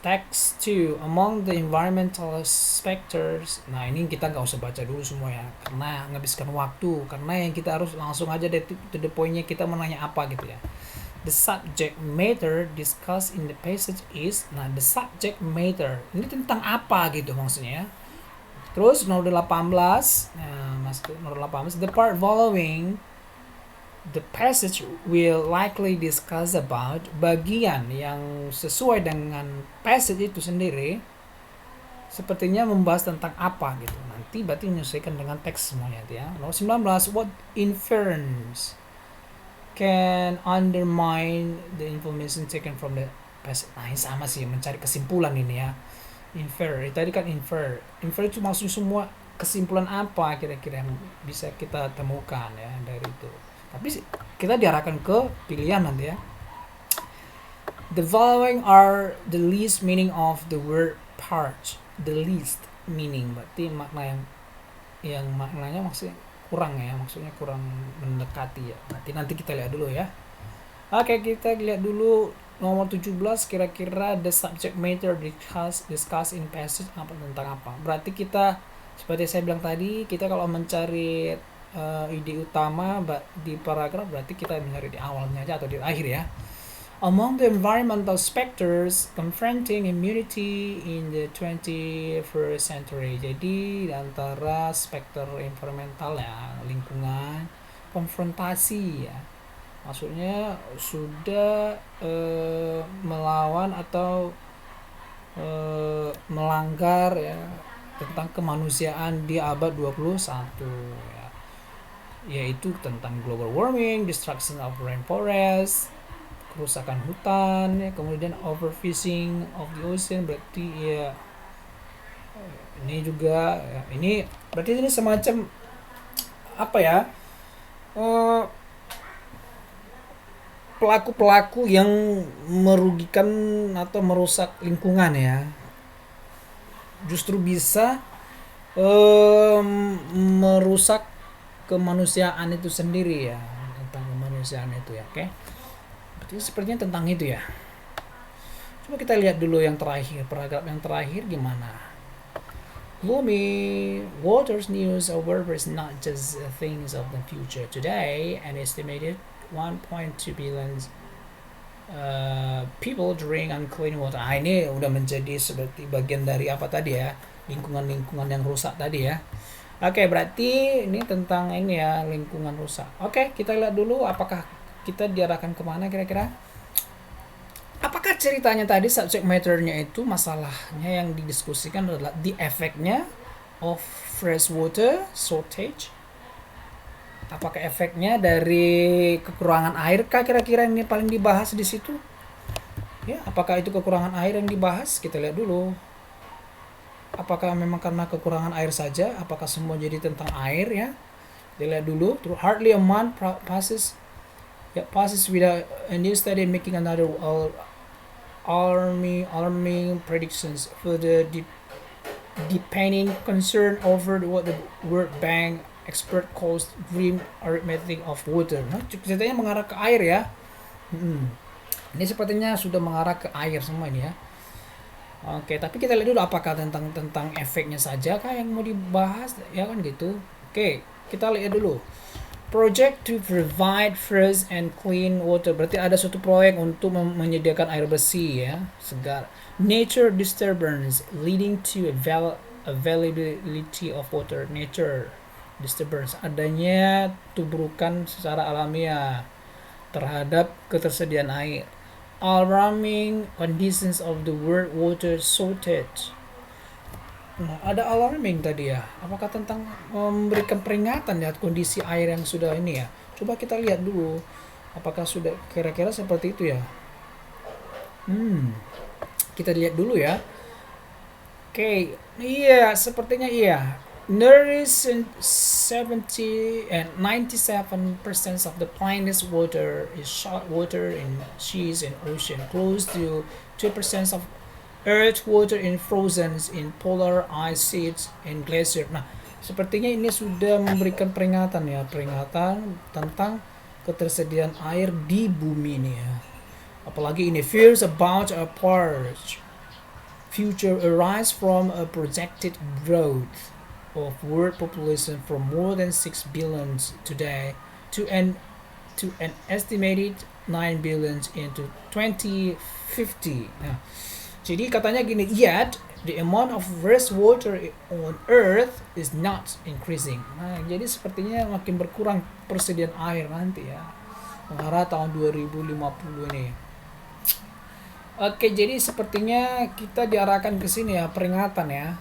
Text 2. Among the environmental specters. Nah, ini kita nggak usah baca dulu semua ya, karena menghabiskan waktu. Karena yang kita harus langsung aja to the point-nya, kita menanya apa gitu ya. The subject matter discussed in the passage is. Nah, the subject matter. Ini tentang apa gitu maksudnya ya. Terus nomor 18. Nah, masuk nomor 18. The part following the passage will likely discuss about, bagian yang sesuai dengan passage itu sendiri sepertinya membahas tentang apa gitu. Nanti berarti menyesuaikan dengan teks semuanya ya. Nomor 19, what inference can undermine the information taken from the passage. Nah, ini sama sih, mencari kesimpulan ini ya. Infer, tadi kan infer itu maksudnya semua kesimpulan apa kira-kira yang bisa kita temukan ya dari itu. Tapi kita diarahkan ke pilihan nanti ya. The following are the least meaning of the word part. The least meaning berarti makna yang maknanya maksudnya kurang ya, maksudnya kurang mendekati ya. Nanti kita lihat dulu ya. Oke, kita lihat dulu nomor 17, kira-kira the subject matter discuss in passage apa, tentang apa. Berarti kita seperti saya bilang tadi, kita kalau mencari ide utama di paragraf berarti kita mencari di awalnya aja atau di akhir ya. Among the environmental specters confronting humanity in the 21st century. Jadi antara spekter environmental ya, lingkungan, konfrontasi ya. Maksudnya sudah melawan atau melanggar ya tentang kemanusiaan di abad 21 ya. Yaitu tentang global warming, destruction of rainforest, kerusakan hutan ya, kemudian overfishing of the ocean. Berarti ya ini juga ya, ini berarti ini semacam apa ya, pelaku-pelaku yang merugikan atau merusak lingkungan ya, justru bisa merusak kemanusiaan itu sendiri ya, tentang kemanusiaan itu ya. Oke, berarti sepertinya tentang itu ya. Coba kita lihat dulu yang terakhir, paragraf yang terakhir gimana. Gloomy Waters news over is not just things of the future. Today, an estimated 1.2 billion people drink unclean water. Ini udah menjadi seperti bagian dari apa tadi ya, lingkungan yang rusak tadi ya. Oke, berarti ini tentang ini ya, lingkungan rusak. Oke, kita lihat dulu apakah kita diarahkan kemana kira-kira. Apakah ceritanya tadi subject matter-nya itu, masalahnya yang didiskusikan adalah the effect-nya of fresh water shortage Apakah efeknya dari kekurangan air kah kira-kira ini paling dibahas di situ? Ya, apakah itu kekurangan air yang dibahas? Kita lihat dulu. Apakah memang karena kekurangan air saja? Apakah semua jadi tentang air ya? Dilihat dulu. Hardly a month passes without a new study making another alarming predictions for the deepening concern over what the World Bank expert calls grim arithmetic of water. Nah, ceritanya mengarah ke air ya. Ini sepertinya sudah mengarah ke air semua ini ya. Oke, tapi kita lihat dulu apakah tentang efeknya saja kah yang mau dibahas ya kan gitu. Oke, kita lihat dulu. Project to provide fresh and clean water. Berarti ada suatu proyek untuk menyediakan air bersih ya, segar. Nature disturbance leading to availability of water. Nature disturbance, adanya tubrukan secara alamiah terhadap ketersediaan air. Alarming conditions of the world water shortage. Nah, ada alarming tadi ya. Apakah tentang memberikan peringatan ya kondisi air yang sudah ini ya? Coba kita lihat dulu. Apakah sudah kira-kira seperti itu ya? Kita lihat dulu ya. Oke, iya, sepertinya iya. Nourish 70 and 97% of the planet's water is salt water in seas and ocean, close to 2% of Earth water in frozen in polar ice sheets and glacier. Nah, sepertinya ini sudah memberikan peringatan ya, peringatan tentang ketersediaan air di bumi ini ya. Apalagi ini fears about a purge future arise from a projected growth of world population from more than 6 billion today to an estimated 9 billion into 2050. Nah, jadi katanya gini, yet the amount of fresh water on earth is not increasing. Nah, jadi sepertinya makin berkurang persediaan air nanti ya, mengarah tahun 2050 ini. Oke, jadi sepertinya kita diarahkan ke sini ya, peringatan ya.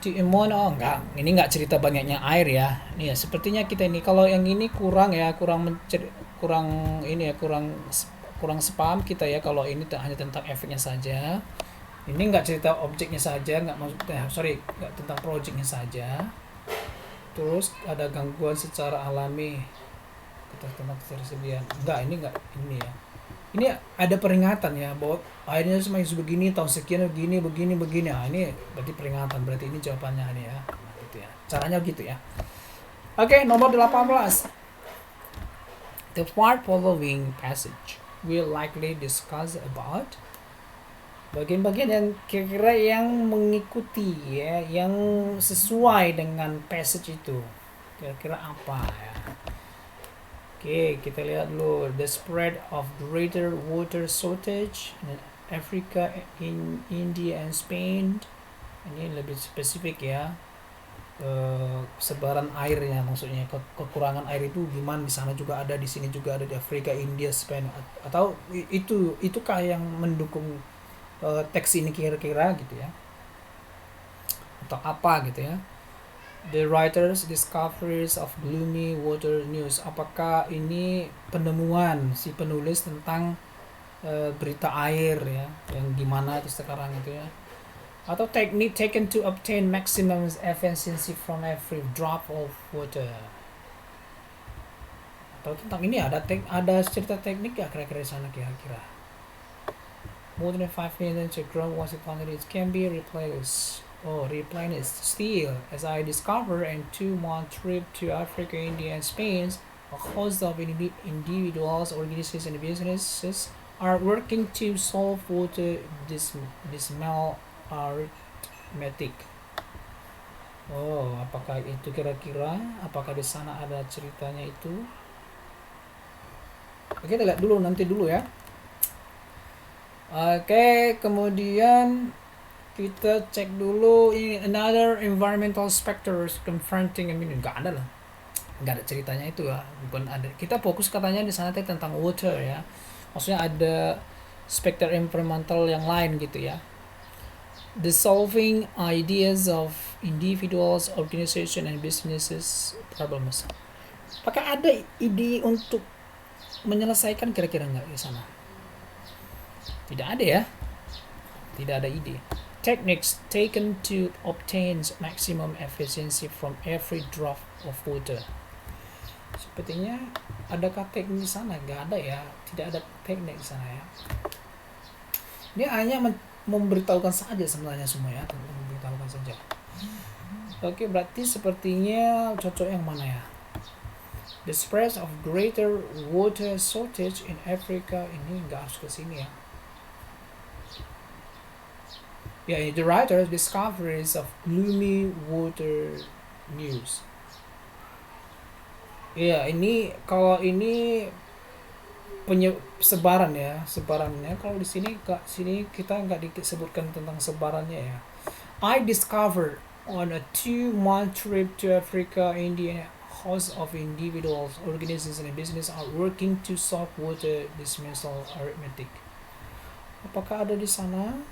Enggak, ini enggak cerita banyaknya air ya. Nih ya, sepertinya kita ini kalau yang ini kurang ya, kurang ini ya, kurang sepaham kita ya kalau ini hanya tentang efeknya saja. Ini enggak cerita objeknya saja, enggak enggak tentang projectnya saja. Terus ada gangguan secara alami tentang ketersediaan. Enggak ini ya. Ini ada peringatan ya bahwa airnya semakin begini tahun sekian begini. Nah, ini berarti peringatan, berarti ini jawabannya ini ya. Nah, gitu ya. Caranya gitu ya. Oke, nomor 18. The part following passage will likely discuss about bagian-bagian yang kira-kira yang mengikuti ya, yang sesuai dengan passage itu. Kira-kira apa ya? Oke, kita lihat dulu the spread of greater water shortage in Africa, in India and Spain. Ini lebih spesifik ya, sebaran airnya, maksudnya kekurangan air itu gimana di sana juga ada, di sini juga ada, di Afrika, India, Spain, atau itukah yang mendukung teks ini kira-kira gitu ya, atau apa gitu ya. The writers discoveries of gloomy water news. Apakah ini penemuan si penulis tentang berita air ya, yang gimana itu sekarang itu ya, atau technique taken to obtain maximum efficiency from every drop of water, atau tentang ini ada cerita teknik ya kira-kira di sana kira-kira. More than 5 million to grow water quantities can be replenished still, as I discovered in 2-month trip to Africa, India, and Spain. A host of individuals, organizations, and businesses are working to solve water dismal arithmetic. Oh, apakah itu kira-kira? Apakah di sana ada ceritanya itu? Oke, kita lihat dulu nanti dulu ya. Oke, kemudian kita cek dulu ini another environmental factors confronting enggak ada nggak ada ceritanya itu ya, bukan ada, kita fokus katanya di sana tentang water ya, maksudnya ada spekter environmental yang lain gitu ya. The solving ideas of individuals, organization, and businesses problems. Apakah ada ide untuk menyelesaikan kira-kira nggak di sana? Tidak ada ya, tidak ada ide. Techniques taken to obtain maximum efficiency from every drop of water. Sepertinya adakah teknik di sana? Nggak ada ya, tidak ada teknik di sana ya. Dia hanya memberitahukan saja sebenarnya semua ya, memberitahukan saja. Oke, berarti sepertinya cocok yang mana ya? The spread of greater water shortage in Africa, ini nggak harus ke sini ya. Ya, the writer's discoveries of gloomy water news. Ya, ini kalau ini sebaran ya, sebarannya. Kalau di sini kita nggak disebutkan tentang sebarannya ya. I discovered on a 2-month trip to Africa, India, host of individuals, organizations, and business are working to solve water dismissal arithmetic. Apakah ada di sana?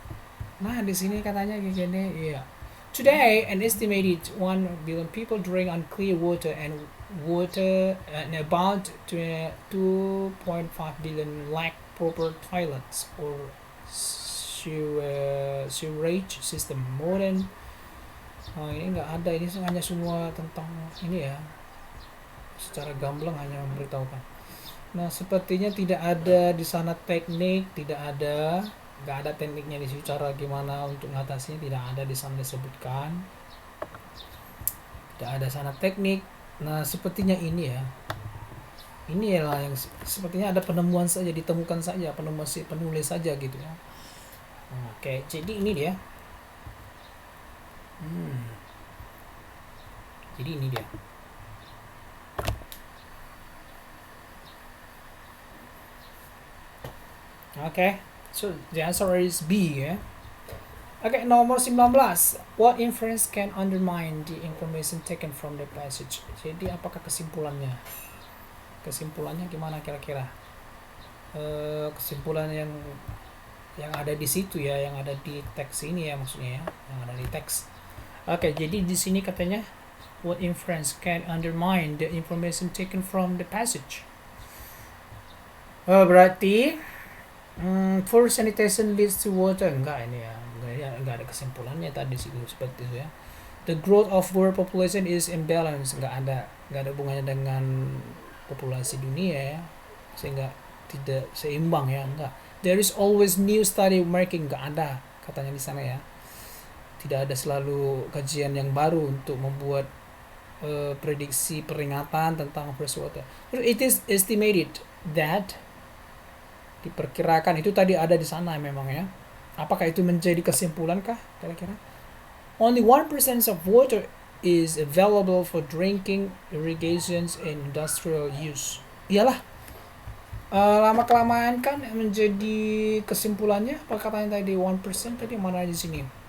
Nah, di sini katanya gini, iya. Today, an estimated 1 billion people drink unclear water and about 2.5 billion lack proper toilets or sewerage system. More than ini nggak ada, ini hanya semua tentang ini ya, secara gamblang hanya memberitahukan. Nah, sepertinya tidak ada di sana teknik, nggak ada tekniknya di situ, cara gimana untuk mengatasinya tidak ada di sana disebutkan, tidak ada sana teknik. Nah, sepertinya ini ya, ini lah yang sepertinya ada penemuan saja, ditemukan saja, penulis saja gitu ya. Oke, jadi ini dia. Jadi ini dia. Okay, so the answer is B ya. Okay, nomor 19. What inference can undermine the information taken from the passage? Jadi apakah kesimpulannya? Kesimpulannya gimana kira-kira? Kesimpulan yang ada di situ ya, yang ada di teks ini ya, maksudnya ya, yang ada di teks. Oke, jadi di sini katanya what inference can undermine the information taken from the passage? Berarti poor sanitation leads to water, enggak ini ya, enggak ada kesimpulannya tadi situ seperti itu ya. The growth of world population is imbalance, enggak ada hubungannya dengan populasi dunia ya, sehingga tidak seimbang ya, enggak. There is always new study making, enggak ada katanya di sana ya. Tidak ada selalu kajian yang baru untuk membuat prediksi peringatan tentang fresh water. It is estimated that, diperkirakan, itu tadi ada di sana memang ya. Apakah itu menjadi kesimpulan kah kira-kira? Only 1% of water is available for drinking, irrigations, and industrial use. Iyalah, lama kelamaan kan menjadi kesimpulannya. Apa katanya tadi 1% tadi, mana di sini?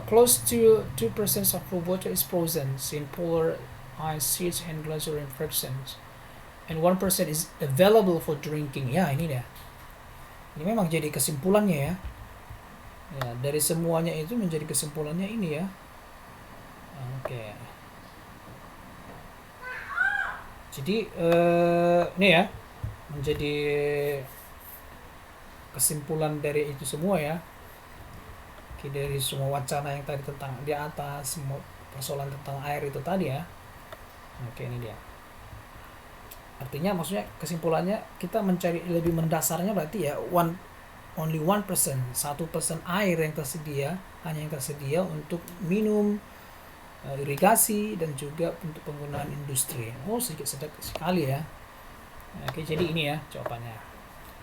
Close to 2% of water is frozen in polar ice sheets and glacier infractions, and 1% is available for drinking. Ya, ini dia. Ini memang jadi kesimpulannya ya. Ya, dari semuanya itu menjadi kesimpulannya ini ya. Oke. Jadi ini ya, menjadi kesimpulan dari itu semua ya. Dari semua wacana yang tadi tentang di atas, semua persoalan tentang air itu tadi ya. Oke, ini dia. Artinya maksudnya kesimpulannya kita mencari lebih mendasarnya, berarti ya only 1%, 1% air yang tersedia, hanya yang tersedia untuk minum, irigasi, dan juga untuk penggunaan industri. Sedikit sekali ya. Oke, jadi ini ya jawabannya.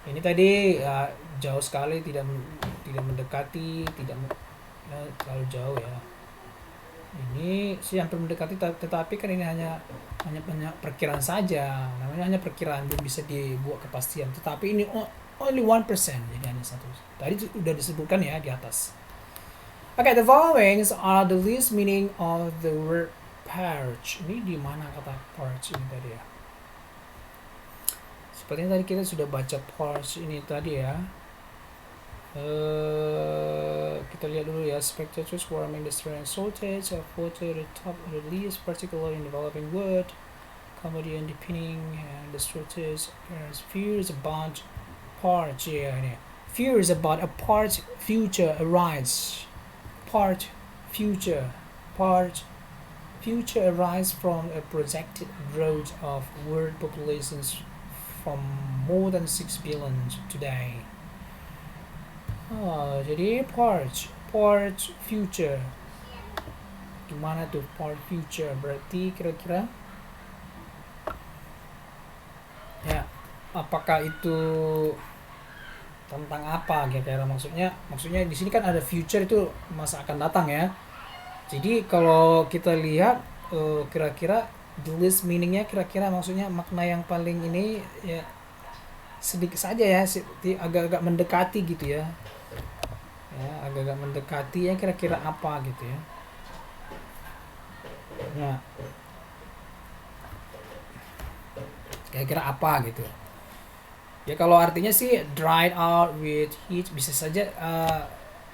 Ini tadi ya, jauh sekali, tidak mendekati, tidak terlalu jauh ya. Ini sih hampir mendekati, tetapi kan ini hanya perkiraan saja. Namanya hanya perkiraan, belum bisa dibuat kepastian. Tetapi ini only 1%, jadi hanya satu. Tadi sudah disebutkan ya di atas. Okay, the following are the least meaning of the word purge. Ini di mana kata purge ini tadi ya? Sepertinya tadi kita sudah baca purge ini tadi ya. kita lihat dulu ya, spectators warming the strong shortage of water the top release particularly in developing world comedy and depending the shortage fears about part ya ini fears about a part future arise part future arise from a projected growth of world populations from more than 6 billion today. Jadi part future gimana tuh part future berarti kira-kira ya apakah itu tentang apa kira-kira maksudnya di sini kan ada future itu masa akan datang ya. Jadi kalau kita lihat kira-kira the least meaningnya kira-kira maksudnya makna yang paling ini ya sedikit saja ya agak-agak mendekati gitu ya agak-agak mendekati ya kira-kira apa gitu ya. Nah kira-kira apa gitu ya, kalau artinya sih dried out with heat bisa saja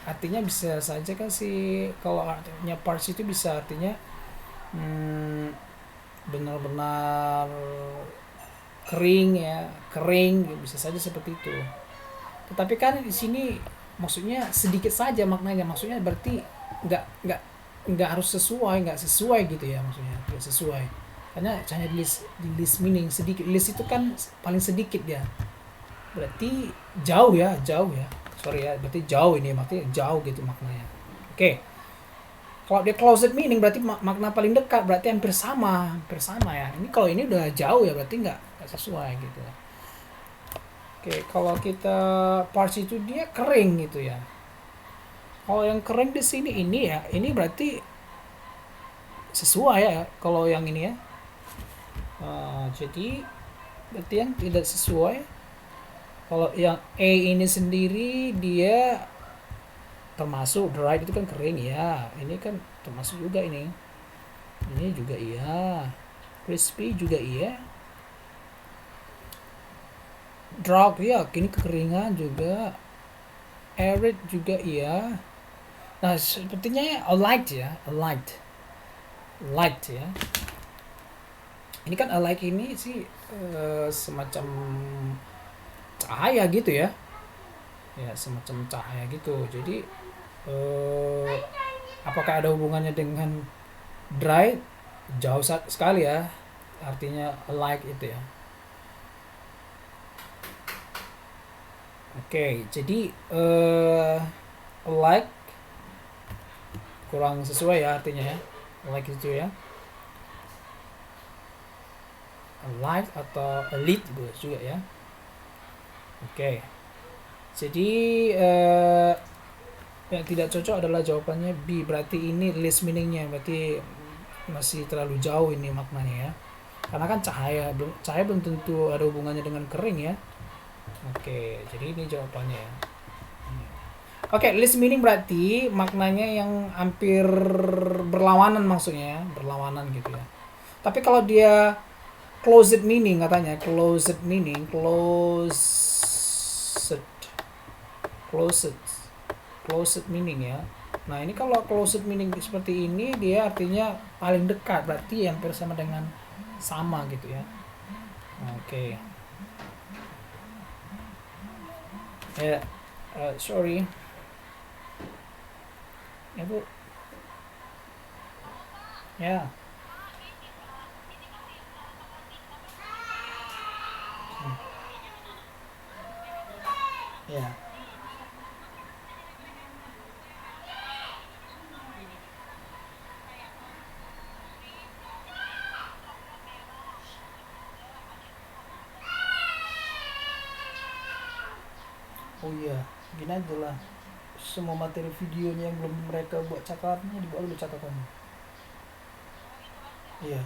artinya bisa saja kan sih, kalau artinya parts itu bisa artinya benar-benar kering ya, kering bisa saja seperti itu. Tetapi kan di sini maksudnya sedikit saja maknanya, maksudnya berarti nggak harus nggak sesuai gitu ya, maksudnya nggak sesuai karena hanya di list meaning sedikit, list itu kan paling sedikit ya, berarti jauh ya sorry ya, berarti jauh ini berarti jauh gitu maknanya. Oke. Kalau dia closed meaning berarti makna paling dekat, berarti hampir sama ya. Ini kalau ini udah jauh ya berarti nggak sesuai gitu. Oke, kalau kita parts itu dia kering gitu ya. Kalau yang kering di sini ini ya, ini berarti sesuai ya. Kalau yang ini ya, jadi berarti yang tidak sesuai. Kalau yang A ini sendiri dia termasuk dried itu kan kering ya, ini kan termasuk juga ini juga iya, crispy juga iya, drought ya ini kekeringan juga, arid juga iya. Nah sepertinya light ya, light ya, ini kan light ini sih semacam cahaya gitu ya semacam cahaya gitu. Jadi apakah ada hubungannya dengan dry? Jauh sekali ya artinya like itu ya. Oke, jadi like kurang sesuai ya artinya ya, like itu ya, light atau elite juga ya. Oke, jadi yang tidak cocok adalah jawabannya B, berarti ini least meaningnya, berarti masih terlalu jauh ini maknanya ya, karena kan cahaya belum tentu ada hubungannya dengan kering ya. Oke, jadi ini jawabannya ya. Oke, least meaning berarti maknanya yang hampir berlawanan, maksudnya berlawanan gitu ya. Tapi kalau dia closed meaning katanya, closed meaning ya. Nah ini kalau closed meaning seperti ini dia artinya paling dekat, berarti hampir sama dengan sama gitu ya. Oke. Ya, sorry ya Bu ya. Ya. Oh iya, gini aja lah. Semua materi videonya yang belum mereka buat cakarannya dibuat dulu cakarannya. Iya,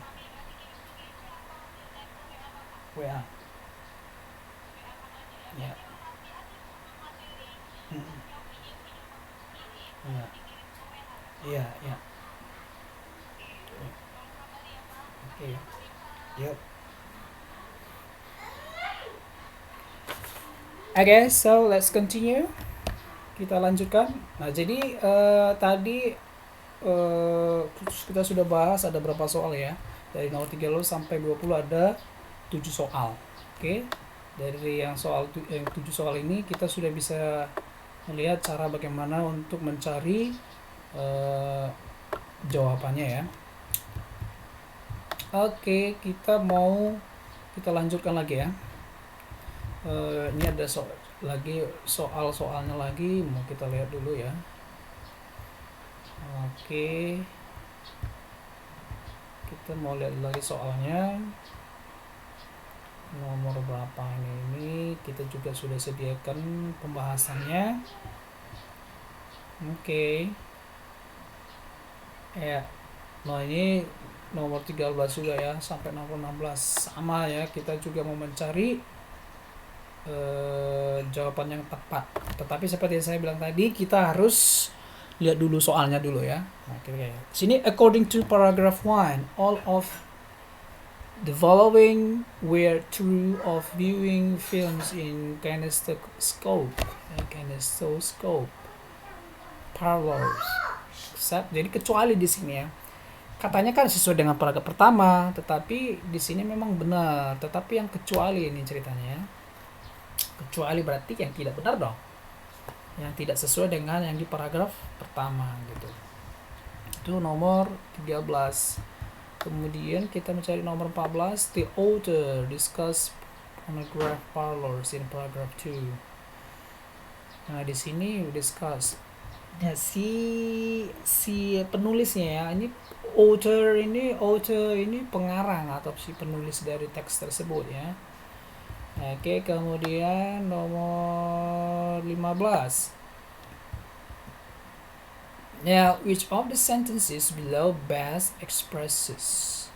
WA. Ya. Mm-mm. Iya, iya, iya. Oke. Yuk. Okay, so let's continue. kita lanjutkan. Nah, jadi tadi kita sudah bahas ada berapa soal ya. Dari nomor 30 sampai 20 ada 7 soal. Oke. Dari yang 7 soal ini kita sudah bisa melihat cara bagaimana untuk mencari jawabannya ya. Oke, kita lanjutkan lagi ya. Ini ada soal-soalnya lagi, mau kita lihat dulu ya. Oke, kita mau lihat lagi soalnya. Nomor berapa ini kita juga sudah sediakan pembahasannya. Oke. Ya. Nah, ini nomor 13 juga ya, sampai nomor 16 sama ya. Kita juga mau mencari jawaban yang tepat. Tetapi seperti yang saya bilang tadi, kita harus lihat dulu soalnya dulu ya. Nah, sini according to paragraph 1, all of the following were true of viewing films in kinestoscope parlors. Jadi kecuali di sini ya. Katanya kan sesuai dengan paragraf pertama, tetapi di sini memang benar. Tetapi yang kecuali ini ceritanya ya. Kecuali berarti yang tidak benar dong. Yang tidak sesuai dengan yang di paragraf pertama gitu. Itu nomor 13. Kemudian kita mencari nomor 14. The author discuss pornograph parlors in paragraph 2. Nah, di sini discuss. Nah, si penulisnya ya, ini author ini pengarang atau si penulis dari teks tersebut ya. Oke, kemudian nomor 15. Now, which of the sentences below best expresses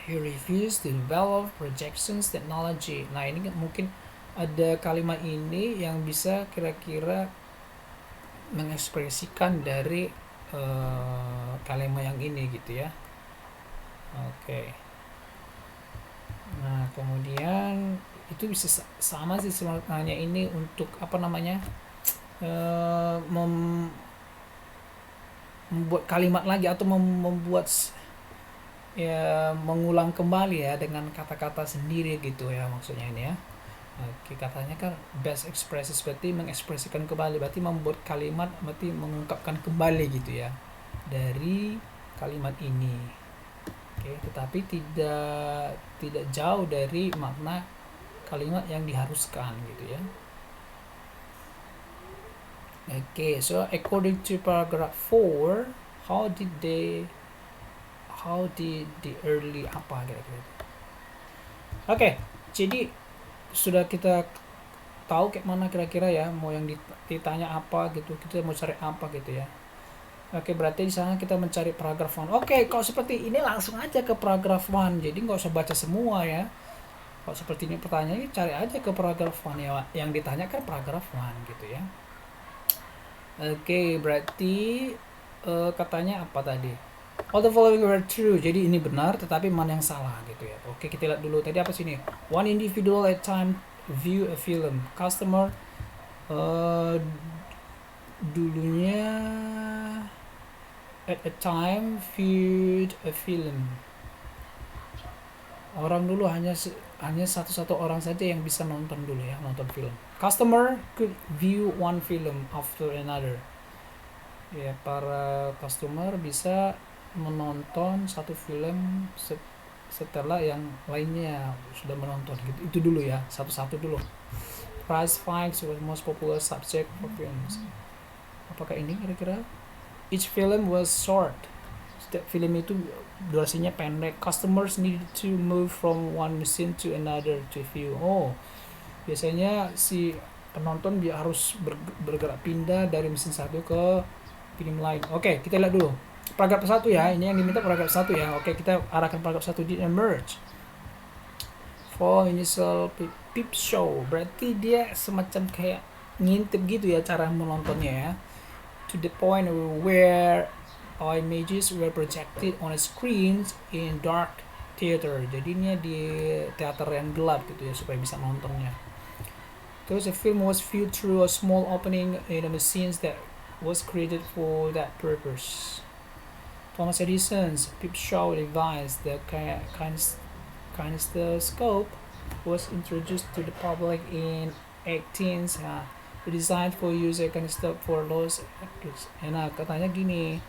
he refused to develop projections technology? Nah, ini mungkin ada kalimat ini yang bisa kira-kira mengekspresikan dari kalimat yang ini gitu ya. Oke. Nah, kemudian itu bisa sama sih sebenarnya ini untuk apa namanya membuat kalimat lagi atau membuat ya mengulang kembali ya dengan kata-kata sendiri gitu ya maksudnya ini ya. Oke, katanya kan best expresses berarti mengekspresikan kembali, berarti membuat kalimat, berarti mengungkapkan kembali gitu ya dari kalimat ini. Oke, tetapi tidak jauh dari makna kalimat yang diharuskan gitu ya. Oke, so according to paragraph 4, how did the early apa kira-kira. Oke, jadi sudah kita tahu kayak mana kira-kira ya mau yang ditanya apa gitu, kita mau cari apa gitu ya. Oke, berarti di sana kita mencari paragraf 1. Oke, kalau seperti ini langsung aja ke paragraf 1. Jadi nggak usah baca semua ya. Kalau seperti ini pertanyaannya, cari aja ke paragraf 1 ya. Yang ditanyakan paragraf 1 gitu ya. Oke, berarti katanya apa tadi? All the following were true. Jadi ini benar, tetapi mana yang salah gitu ya. Oke, kita lihat dulu. Tadi apa sini? One individual at time view a film. Customer dulunya at a time viewed a film. Orang dulu hanya satu orang saja yang bisa nonton dulu ya, nonton film. Customer could view one film after another. Ya, para customer bisa menonton satu film setelah yang lainnya sudah menonton gitu. Itu dulu ya, satu-satu dulu. Price Finds was most popular subject for films. Apakah ini kira-kira? Each film was short. Setiap film itu durasinya pendek. Customers needed to move from one machine to another to view. Oh, biasanya si penonton dia harus bergerak pindah dari mesin satu ke film lain. Oke, kita lihat dulu. Paragraf 1 ya. Ini yang diminta paragraf 1 ya. Oke, kita arahkan paragraf 1 di emerge. For initial peep show. Berarti dia semacam kayak ngintip gitu ya cara menontonnya ya. To the point where all images were projected on a screen in dark theater. Jadinya di teater yang gelap gitu ya supaya bisa nontonnya. Terus the film was viewed through a small opening in a machine that was created for that purpose. Thomas Edison's peep show device, the kinestoscope, was introduced to the public in 18th, designed for user kinestoscope for lost actors. Nah, katanya gini,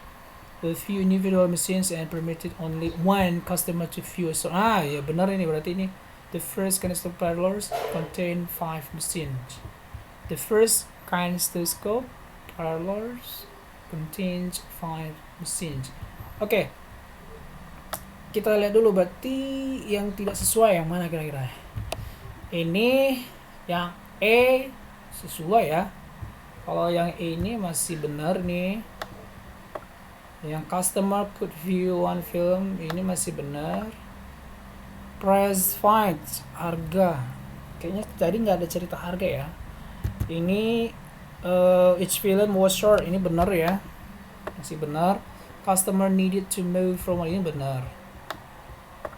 with few individual machines and permitted only one customer to view. So, ya benar ini, berarti ini the first kinestoscope parlors contain 5 machines. The first kinestoscope parlors contains 5 machines. Oke. Kita lihat dulu berarti yang tidak sesuai yang mana kira-kira. Ini yang E sesuai ya. Kalau yang E ini masih benar nih. Yang customer could view one film ini masih benar. Price find, harga. Kayaknya tadi nggak ada cerita harga ya. Ini each film was short, ini benar ya. Masih benar. Customer needed to move from, ini benar.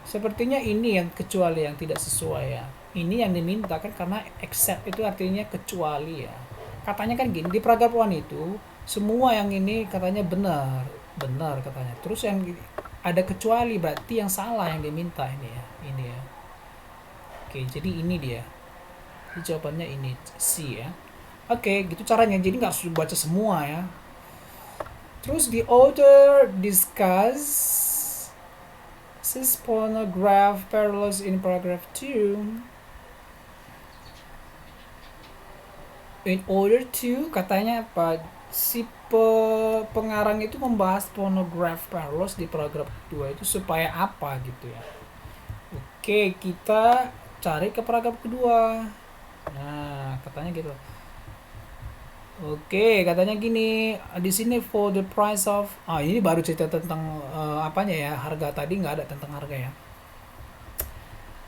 Sepertinya ini yang kecuali, yang tidak sesuai ya. Ini yang diminta kan, karena except itu artinya kecuali ya. Katanya kan gini, di paragraf 1 itu semua yang ini katanya benar katanya. Terus yang ada kecuali berarti yang salah yang diminta ini ya. Ini ya. Oke, jadi ini dia. Jadi jawabannya ini C ya. Oke, gitu caranya. Jadi nggak harus baca semua ya. Terus the author discuss pornograph parallels in paragraph 2. In order to, katanya apa? Si pengarang itu membahas pornograph parallels di paragraph 2 itu supaya apa gitu ya. Oke, kita cari ke paragraph kedua. Nah, katanya gitu. Oke, katanya gini, di sini for the price of, ini baru cerita tentang apanya ya, harga. Tadi nggak ada tentang harga ya.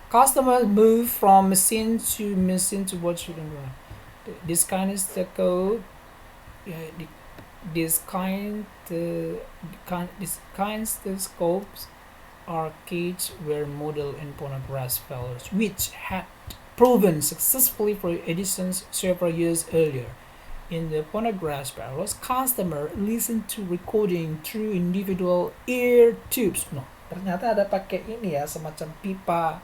Customer move from machine to watch film. This kind is the code. This scopes arcades were modeled in pornograph fellows, which had proven successfully for Edison's several years earlier. In the pornograph parallels, customer listen to recording through individual ear tubes. No, ternyata ada pakai ini ya, semacam pipa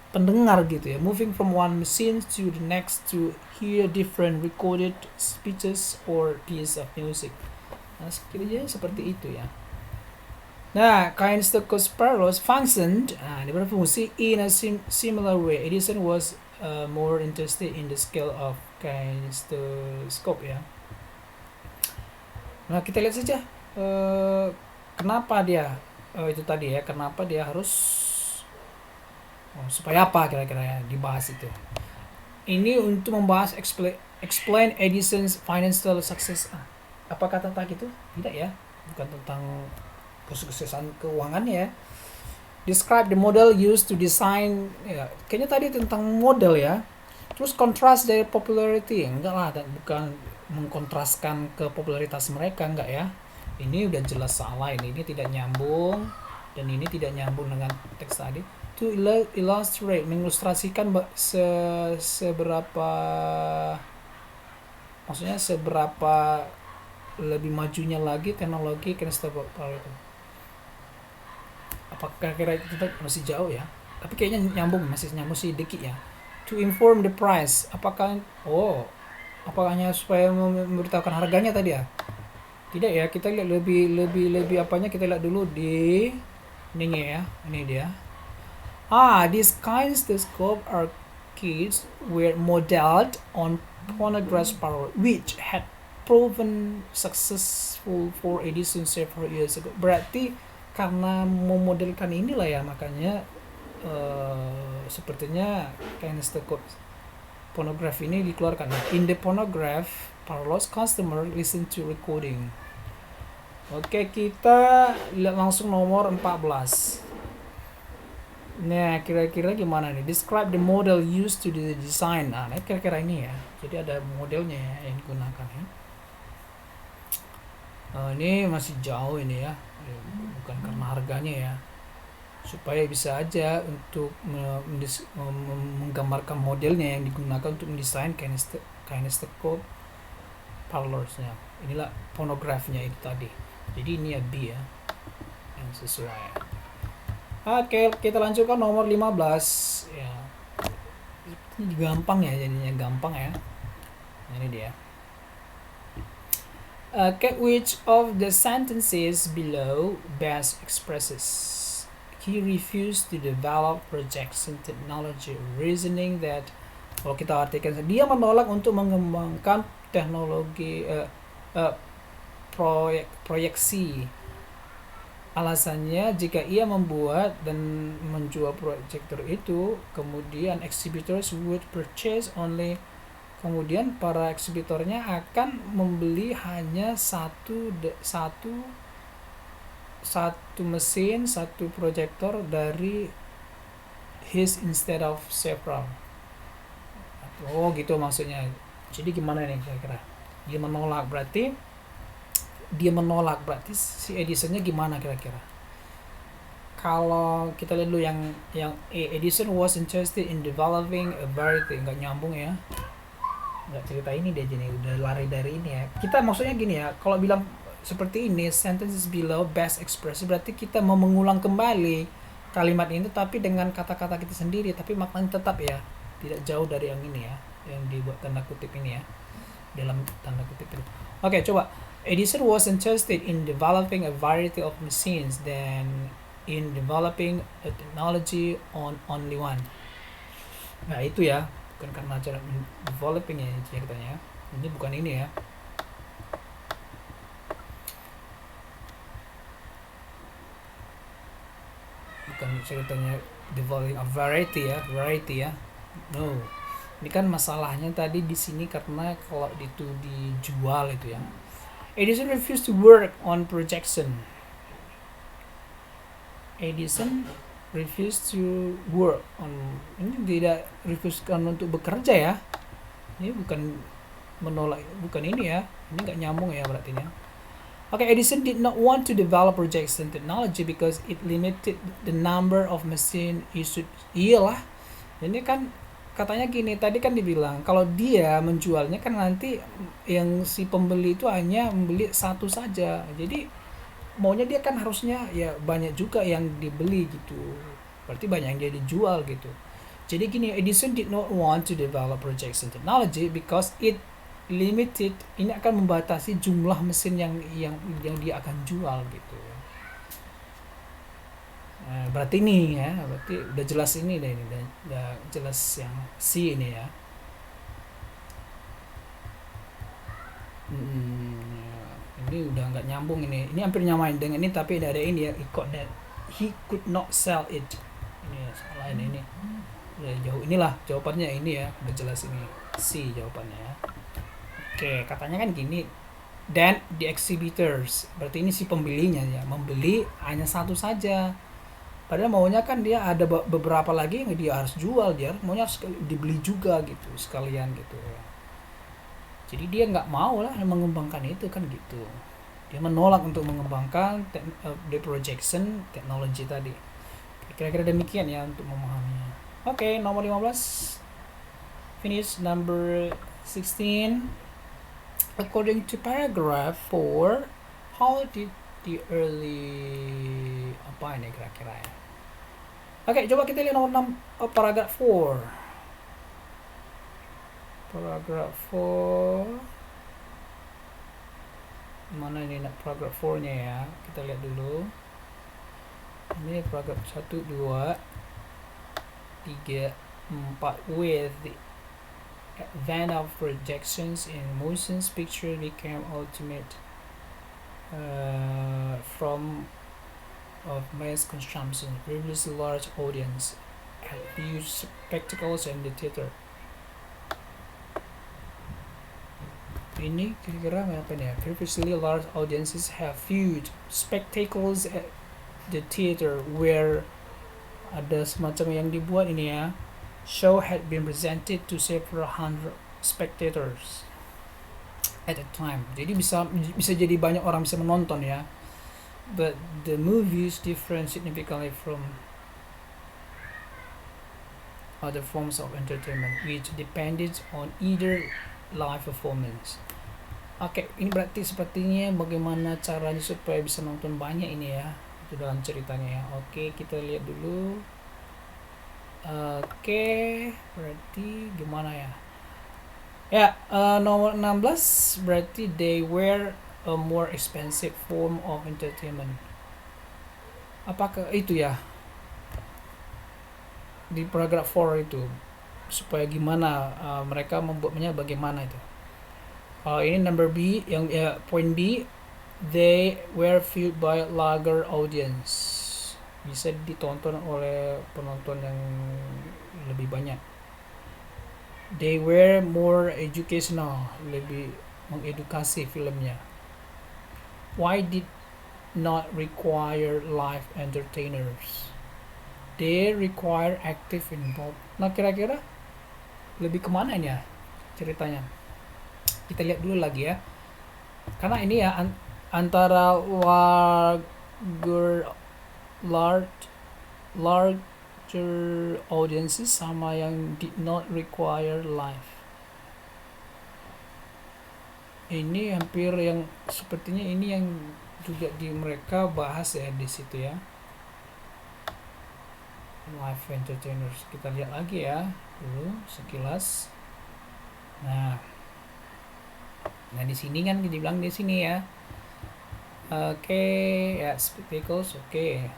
pendengar gitu ya. Moving from one machine to the next to hear different recorded speeches or piece of music. Nah, sekiranya seperti itu ya. Nah, kinestoscope parallels functioned, ini berfungsi in a similar way. Edison was more interested in the scale of kinestoscope ya. Nah, kita lihat saja kenapa dia itu tadi ya, kenapa dia harus supaya apa kira-kira ya dibahas itu. Ini untuk membahas explain Edison's financial success. Apakah tentang itu? Tidak ya, bukan tentang kesuksesan keuangannya ya. Describe the model used to design ya. Kayaknya tadi tentang model ya. Terus contrast dari popularity, enggak lah, bukan mengkontraskan ke popularitas mereka, enggak ya. Ini udah jelas salah, ini tidak nyambung, dan ini tidak nyambung dengan teks tadi. To illustrate, mengilustrasikan seberapa, maksudnya seberapa lebih majunya lagi teknologi kinestoscope itu. Apakah kira kita masih jauh ya? Tapi kayaknya nyambung, masih nyambung sih dikit ya. To inform the price, apakah hanya supaya memberitahukan harganya tadi ya? Tidak ya, kita lihat lebih apanya, kita lihat dulu di ini ya, ini dia. These kinestoscope arcades were modeled on pornograph parallel, which had proven successful for Edison several years ago. Berarti karena memodelkan inilah ya, makanya sepertinya kinestoscope pornograph ini dikeluarkan. In the pornograph parallels, customer listen to recording. Oke, kita lihat langsung nomor 14. Nah, kira-kira gimana nih? Describe the model used to the design. Nah, kira-kira ini ya. Jadi ada modelnya ya yang digunakan ya. Ini masih jauh ini ya. Bukan karena harganya ya. supaya bisa aja untuk menggambarkan modelnya yang digunakan untuk mendesain kinescope parlorsnya. Inilah phonograph-nya itu tadi. Jadi ini ya B ya yang sesuai. Oke, kita lanjutkan nomor 15 ya. Ini gampang ya, jadinya gampang ya. Ini dia. Which of the sentences below best expresses he refused to develop projection technology, reasoning that, kalau kita artikan, dia menolak untuk mengembangkan teknologi proyeksi. Alasannya, jika ia membuat dan menjual proyektor itu, kemudian exhibitors would purchase only, kemudian para eksibitornya akan membeli hanya satu mesin, satu proyektor dari his instead of several. Oh gitu maksudnya. Jadi gimana nih kira-kira? Dia menolak berarti si Edisonnya gimana kira-kira? Kalau kita lihat dulu yang Edison was interested in developing a variety, nggak nyambung ya, nggak cerita ini dia jadi udah lari dari ini ya. Kita maksudnya gini ya, kalau bilang seperti ini, sentences below best express, berarti kita mau mengulang kembali kalimat ini tapi dengan kata-kata kita sendiri, tapi maknanya tetap ya, tidak jauh dari yang ini ya, yang dibuat tanda kutip ini ya, dalam tanda kutip itu. Oke, coba. Edison was interested in developing a variety of machines than in developing a technology on only one. Nah itu ya, bukan karena cara developing ya ceritanya. Ini bukan ini ya. Bukan ceritanya developing a variety ya. No. Ini kan masalahnya tadi di sini karena kalau itu dijual itu ya. Edison refused to work on projection. Edison refused to work on, ini tidak refuskan untuk bekerja ya. Ini bukan menolak, bukan ini ya. Ini nggak nyambung ya berarti ya. Okay, Edison did not want to develop projection technology because it limited the number of machine issued. Iyalah. Ini kan katanya gini, tadi kan dibilang kalau dia menjualnya kan nanti yang si pembeli itu hanya membeli satu saja. Jadi maunya dia kan harusnya ya banyak juga yang dibeli gitu. Berarti banyak yang dia dijual gitu. Jadi gini, Edison did not want to develop projection technology because it limited, ini akan membatasi jumlah mesin yang dia akan jual gitu. Nah, berarti ini ya, berarti udah jelas ini deh, ini udah jelas yang C ini ya. Ini udah nggak nyambung ini hampir nyamain dengan ini tapi ada ini ya, he could not sell it. Ini ya, salah ini udah jauh, inilah jawabannya ini ya, udah jelas ini C jawabannya ya. Oke, katanya kan gini, then the exhibitors, berarti ini si pembelinya ya, membeli hanya satu saja. Padahal maunya kan dia ada beberapa lagi yang dia harus jual, dia maunya dibeli juga gitu sekalian gitu. Jadi dia nggak mau lah mengembangkan itu kan gitu. Dia menolak untuk mengembangkan the projection technology tadi. Kira-kira demikian ya untuk memahaminya. Oke, nomor 15. Finish number 16. According to paragraph 4, how did the early, apa ini kira-kira ya? Oke, coba kita lihat nomor 6, paragraph 4. Paragraph 4. Mana ini paragraph 4-nya ya? Kita lihat dulu. Ini paragraph 1, 2, 3, 4. With the advent of projections in motion picture became ultimate from of mass consumption. Previously large audience had viewed spectacles in the theater. Ini kira-kira apa nih ya? Previously large audiences have viewed spectacles at the theater, where ada semacam yang dibuat ini ya. Show had been presented to several hundred spectators at a time. Jadi bisa jadi banyak orang bisa menonton ya. But the movies different significantly from other forms of entertainment which depended on either live performance. Oke, ini berarti sepertinya bagaimana caranya supaya bisa nonton banyak ini ya, itu dalam ceritanya ya. Oke, kita lihat dulu. Oke, berarti gimana ya? Ya, nomor 16 berarti they were a more expensive form of entertainment. Apakah itu ya? Di paragraph 4 itu supaya gimana mereka membuatnya bagaimana itu. Ini number B, yang point B, they were viewed by larger audience. Bisa ditonton oleh penonton yang lebih banyak. They were more educational, lebih mengedukasi filmnya. Why did not require live entertainers? They require active involved. Nah, kira-kira lebih kemana ini ya ceritanya? Kita lihat dulu lagi ya. Karena ini ya antara larger audiences sama yang did not require live. Ini hampir yang sepertinya ini yang juga di mereka bahas ya di situ ya. Live entertainers. Kita lihat lagi ya dulu sekilas. Nah di sini kan dibilang di sini ya. Oke, ya spectacles. Oke.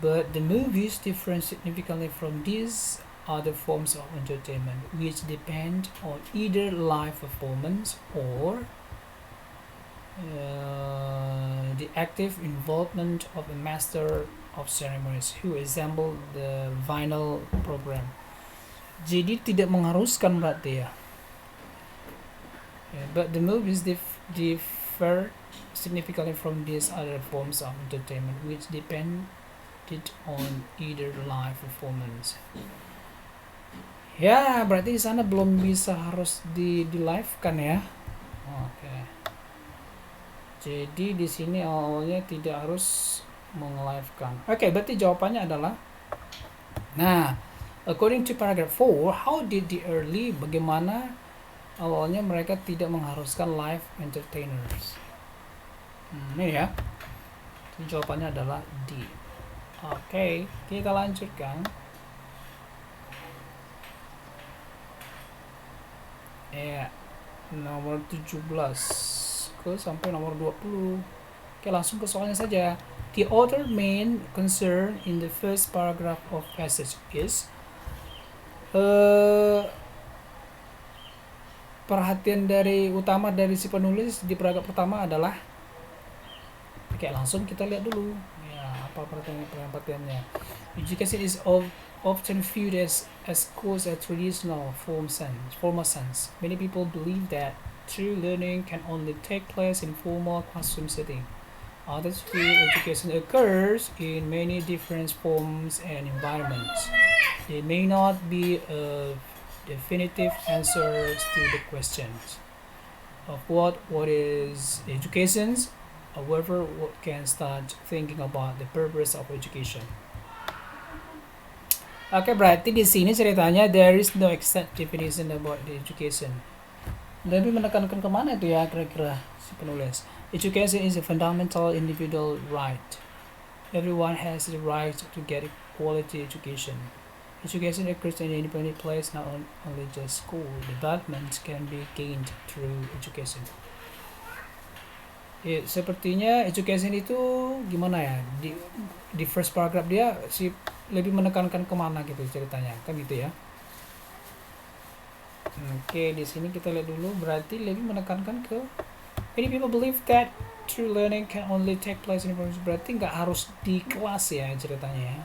But the movies differ significantly from these other forms of entertainment, which depend on either live performance or the active involvement of a master of ceremonies who assemble the vinyl program. Jadi tidak mengharuskan berarti ya. But the movies differ significantly from these other forms of entertainment, which depended on either live performance. Ya, berarti di sana belum bisa harus di live kan ya. Oke. Jadi di sini awalnya tidak harus meng-live-kan. Oke, berarti jawabannya adalah, nah, according to paragraph 4, how did the early, bagaimana awalnya mereka tidak mengharuskan live entertainers. Ini ya. Jawabannya adalah D. Oke, kita lanjutkan. Ya, nomor 17 ke sampai nomor 20. Oke, langsung ke soalnya saja. The other main concern in the first paragraph of passage is perhatian utama dari si penulis di paragraf pertama adalah, oke, langsung kita lihat dulu ya apa perhatiannya. Education is often viewed as schools a traditional formal sense. Many people believe that true learning can only take place in formal classroom setting. Others feel education occurs in many different forms and environments. There may not be a definitive answers to the questions of what is education. However, one can start thinking about the purpose of education. Oke, berarti di sini ceritanya there is no exact definition about the education. Lebih menekankan kemana itu ya kira-kira si penulis? Education is a fundamental individual right. Everyone has the right to get a quality education. Education occurs in an independent place, not only just school. Development can be gained through education. Ya, sepertinya education itu gimana ya? Di first paragraph dia si lebih menekankan kemana gitu ceritanya, kan gitu ya. Oke, di sini kita lihat dulu, berarti lebih menekankan ke many people believe that true learning can only take place in university. Berarti nggak harus di kelas ya ceritanya ya.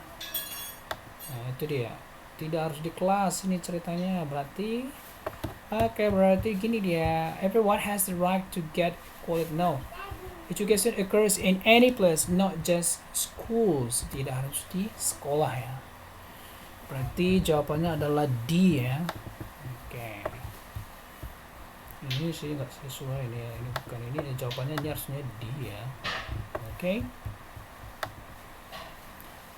Nah, itu dia. Tidak harus di kelas ini ceritanya. Berarti berarti gini dia. Everyone has the right to get quality. No. Education occurs in any place, not just schools. Tidak harus di sekolah ya. Berarti jawabannya adalah D ya. Oke. Ini sih nggak sesuai ini ya. Ini bukan ini. Jawabannya ini harusnya D ya. Oke.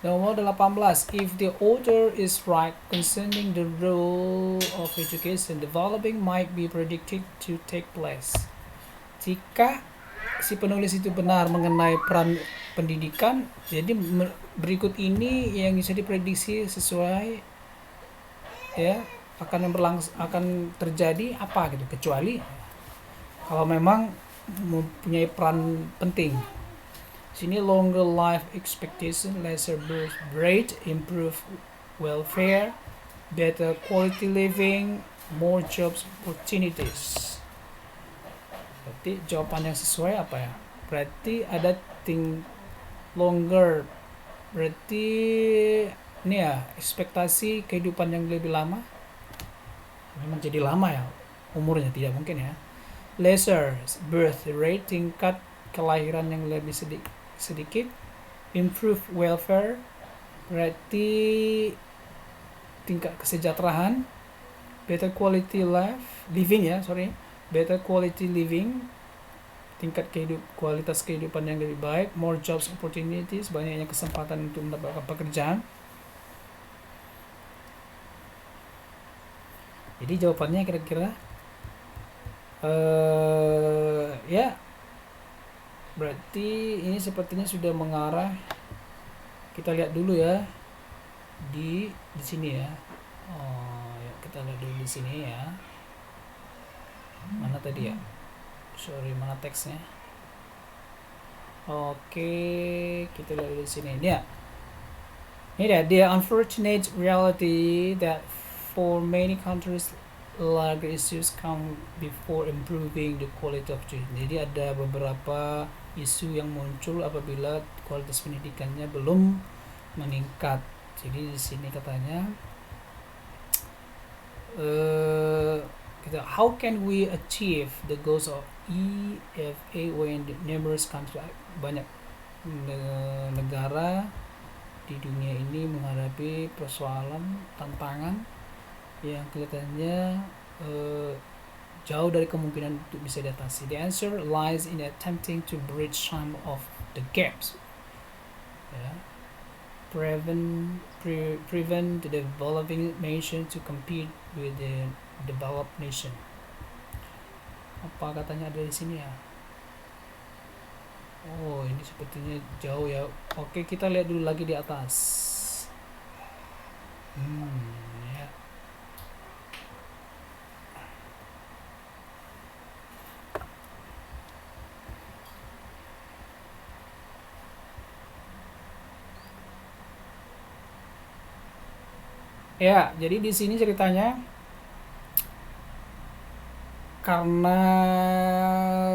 Nomor 18. If the author is right concerning the role of education, developing might be predicted to take place. Jika si penulis itu benar mengenai peran pendidikan, jadi berikut ini yang bisa diprediksi sesuai ya akan terjadi apa gitu, kecuali kalau memang mempunyai peran penting. Sini longer life expectation, lesser birth rate, improve welfare, better quality living, more jobs opportunities. Berarti jawaban yang sesuai apa ya? Berarti ada longer. Berarti ini ya, ekspektasi kehidupan yang lebih lama. Memang jadi lama ya umurnya, tidak mungkin ya. Lesser birth rate, tingkat kelahiran yang lebih sedikit. Improve welfare, berarti tingkat kesejahteraan. Better quality living, better quality living, tingkat kualitas kehidupan yang lebih baik. More jobs opportunities, banyaknya kesempatan untuk mendapatkan pekerjaan. Jadi jawabannya kira-kira ya, berarti ini sepertinya sudah mengarah. Kita lihat dulu ya di sini ya. Ya, kita lihat dulu di sini ya. Mana tadi ya? Mana teksnya? Oke, kita lihat dulu di sini. Ini ya. Ini dia, the unfortunate reality that for many countries larger issues come before improving the quality of education. Jadi ada beberapa isu yang muncul apabila kualitas pendidikannya belum meningkat. Jadi di sini katanya how can we achieve the goals of EFA when the numerous countries, banyak negara di dunia ini menghadapi persoalan, tantangan yang kelihatannya jauh dari kemungkinan untuk bisa diatasi. The answer lies in attempting to bridge some of the gaps. Prevent the developing nation to compete with the developed nation. Apa katanya ada di sini ya? Oh, ini sepertinya jauh ya. Oke, kita lihat dulu lagi di atas. Ya. Ya, jadi di sini ceritanya karena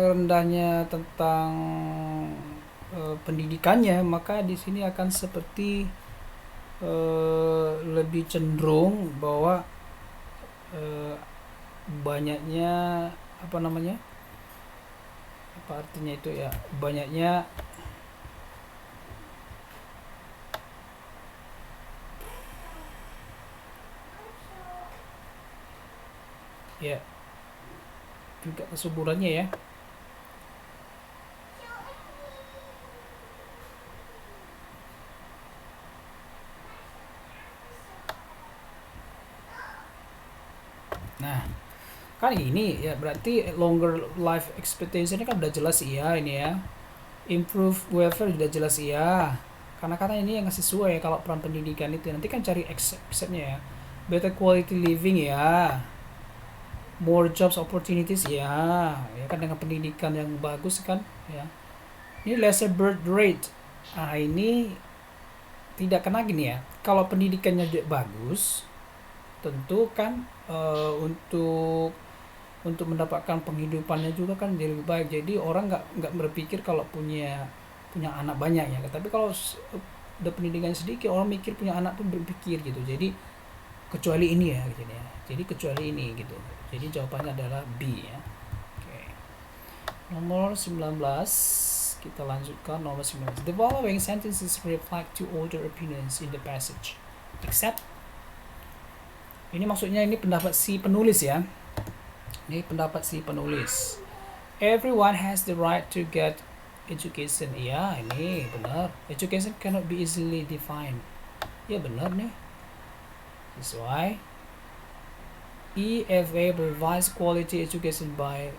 rendahnya tentang pendidikannya, maka di sini akan seperti lebih cenderung bahwa banyaknya apa artinya itu ya, banyaknya ya juga kesuburannya ya. Nah, kan ini ya berarti longer life expectancy ini kan udah jelas iya ini ya. Improve welfare udah jelas iya. Karena ini yang sesuai kalau peran pendidikan itu. Nanti kan cari acceptnya ya. Better quality living ya. More jobs opportunities ya kan dengan pendidikan yang bagus kan ya. Ini lesser birth rate. Nah, ini tidak kena gini ya. Kalau pendidikannya bagus, tentu kan untuk mendapatkan penghidupannya juga kan jadi lebih baik. Jadi orang nggak berpikir kalau punya anak banyak ya. Tapi kalau udah pendidikan sedikit, orang mikir punya anak tuh berpikir gitu. Jadi kecuali ini ya gitu ya. Jadi kecuali ini gitu. Jadi jawabannya adalah B ya. Oke. Nomor 19 kita lanjutkan nomor 19. The following sentences reflect two older opinions in the passage. Except, ini maksudnya ini pendapat si penulis ya. Ini pendapat si penulis. Everyone has the right to get education. Iya, ini benar. Education cannot be easily defined. Ya benar nih. That's why EFA provides quality education by,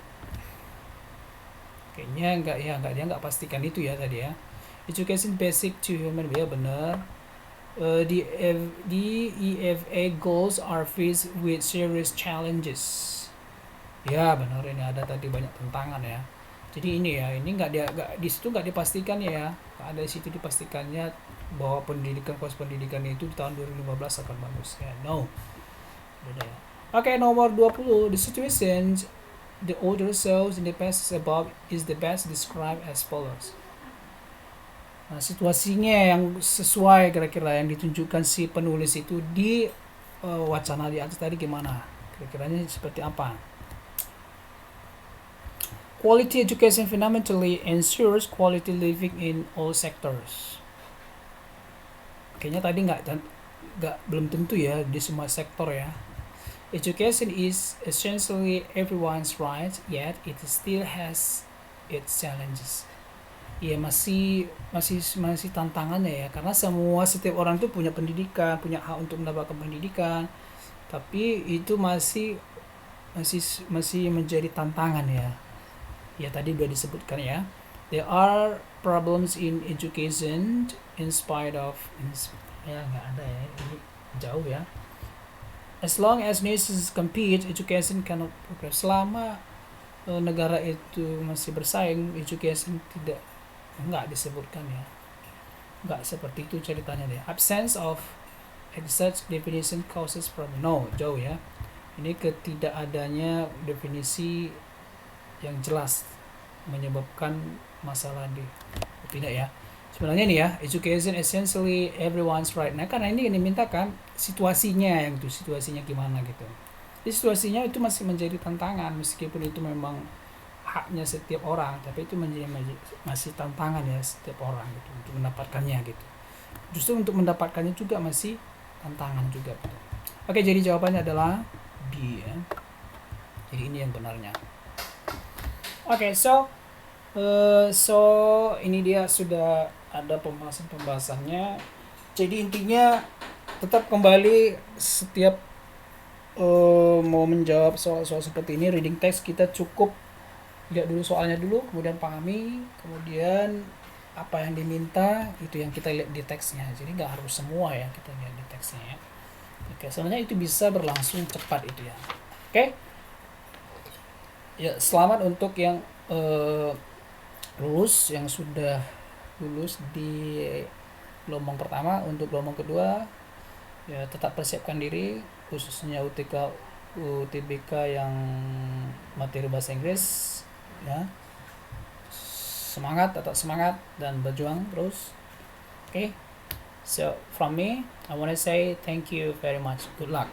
kayaknya dia nggak pastikan itu ya tadi ya. Education basic to human, ya benar. The EFA goals are faced with serious challenges. Ya benar, ini ada tadi banyak tantangan ya. Jadi ini ya, ini nggak di situ nggak dipastikan ya. Nggak ada di situ dipastikannya bahwa kualitas pendidikan itu di tahun 2015 akan bagus ya. No. Beda ya. Oke, nomor 20. The situation the author shows in the passage above is the best described as follows. Nah, situasinya yang sesuai kira-kira yang ditunjukkan si penulis itu di wacana di atas tadi gimana? Kira-kiranya seperti apa? Quality education fundamentally ensures quality living in all sectors. Kayaknya tadi belum tentu ya di semua sektor ya. Education is essentially everyone's right, yet it still has its challenges. Ya masih tantangannya ya, karena setiap orang tuh punya pendidikan, punya hak untuk mendapatkan pendidikan, tapi itu masih menjadi tantangan ya. Ya tadi udah disebutkan ya. There are problems in education in spite of, ya nggak ada ya, ini jauh ya. As long as nations compete, education cannot progress. Selama negara itu masih bersaing, education nggak disebutkan ya, nggak seperti itu ceritanya deh. Absence of exact definition causes problem. No, jauh ya. Ini ketidakadanya definisi yang jelas menyebabkan masalah tidak ya. Sebenarnya nih ya, education essentially everyone's right. Nah karena ini dimintakan situasinya gimana gitu. Jadi situasinya itu masih menjadi tantangan, meskipun itu memang haknya setiap orang, tapi itu masih tantangan ya setiap orang gitu untuk mendapatkannya gitu. Justru untuk mendapatkannya juga masih tantangan juga gitu. Oke, jadi jawabannya adalah B ya. Jadi ini yang benarnya. Oke, so ini dia sudah ada pembahasannya. Jadi intinya tetap kembali setiap mau menjawab soal-soal seperti ini, reading text kita cukup lihat dulu soalnya dulu, kemudian pahami, kemudian apa yang diminta itu yang kita lihat di teksnya. Jadi nggak harus semua ya kita lihat di teksnya ya. Oke, sebenarnya itu bisa berlangsung cepat itu ya. Oke, ya selamat untuk yang lulus, yang sudah lulus di gelombang pertama. Untuk gelombang kedua ya tetap persiapkan diri, khususnya UTBK yang materi bahasa Inggris ya. Tetap semangat dan berjuang terus. Okay, so from me I want to say thank you very much, good luck.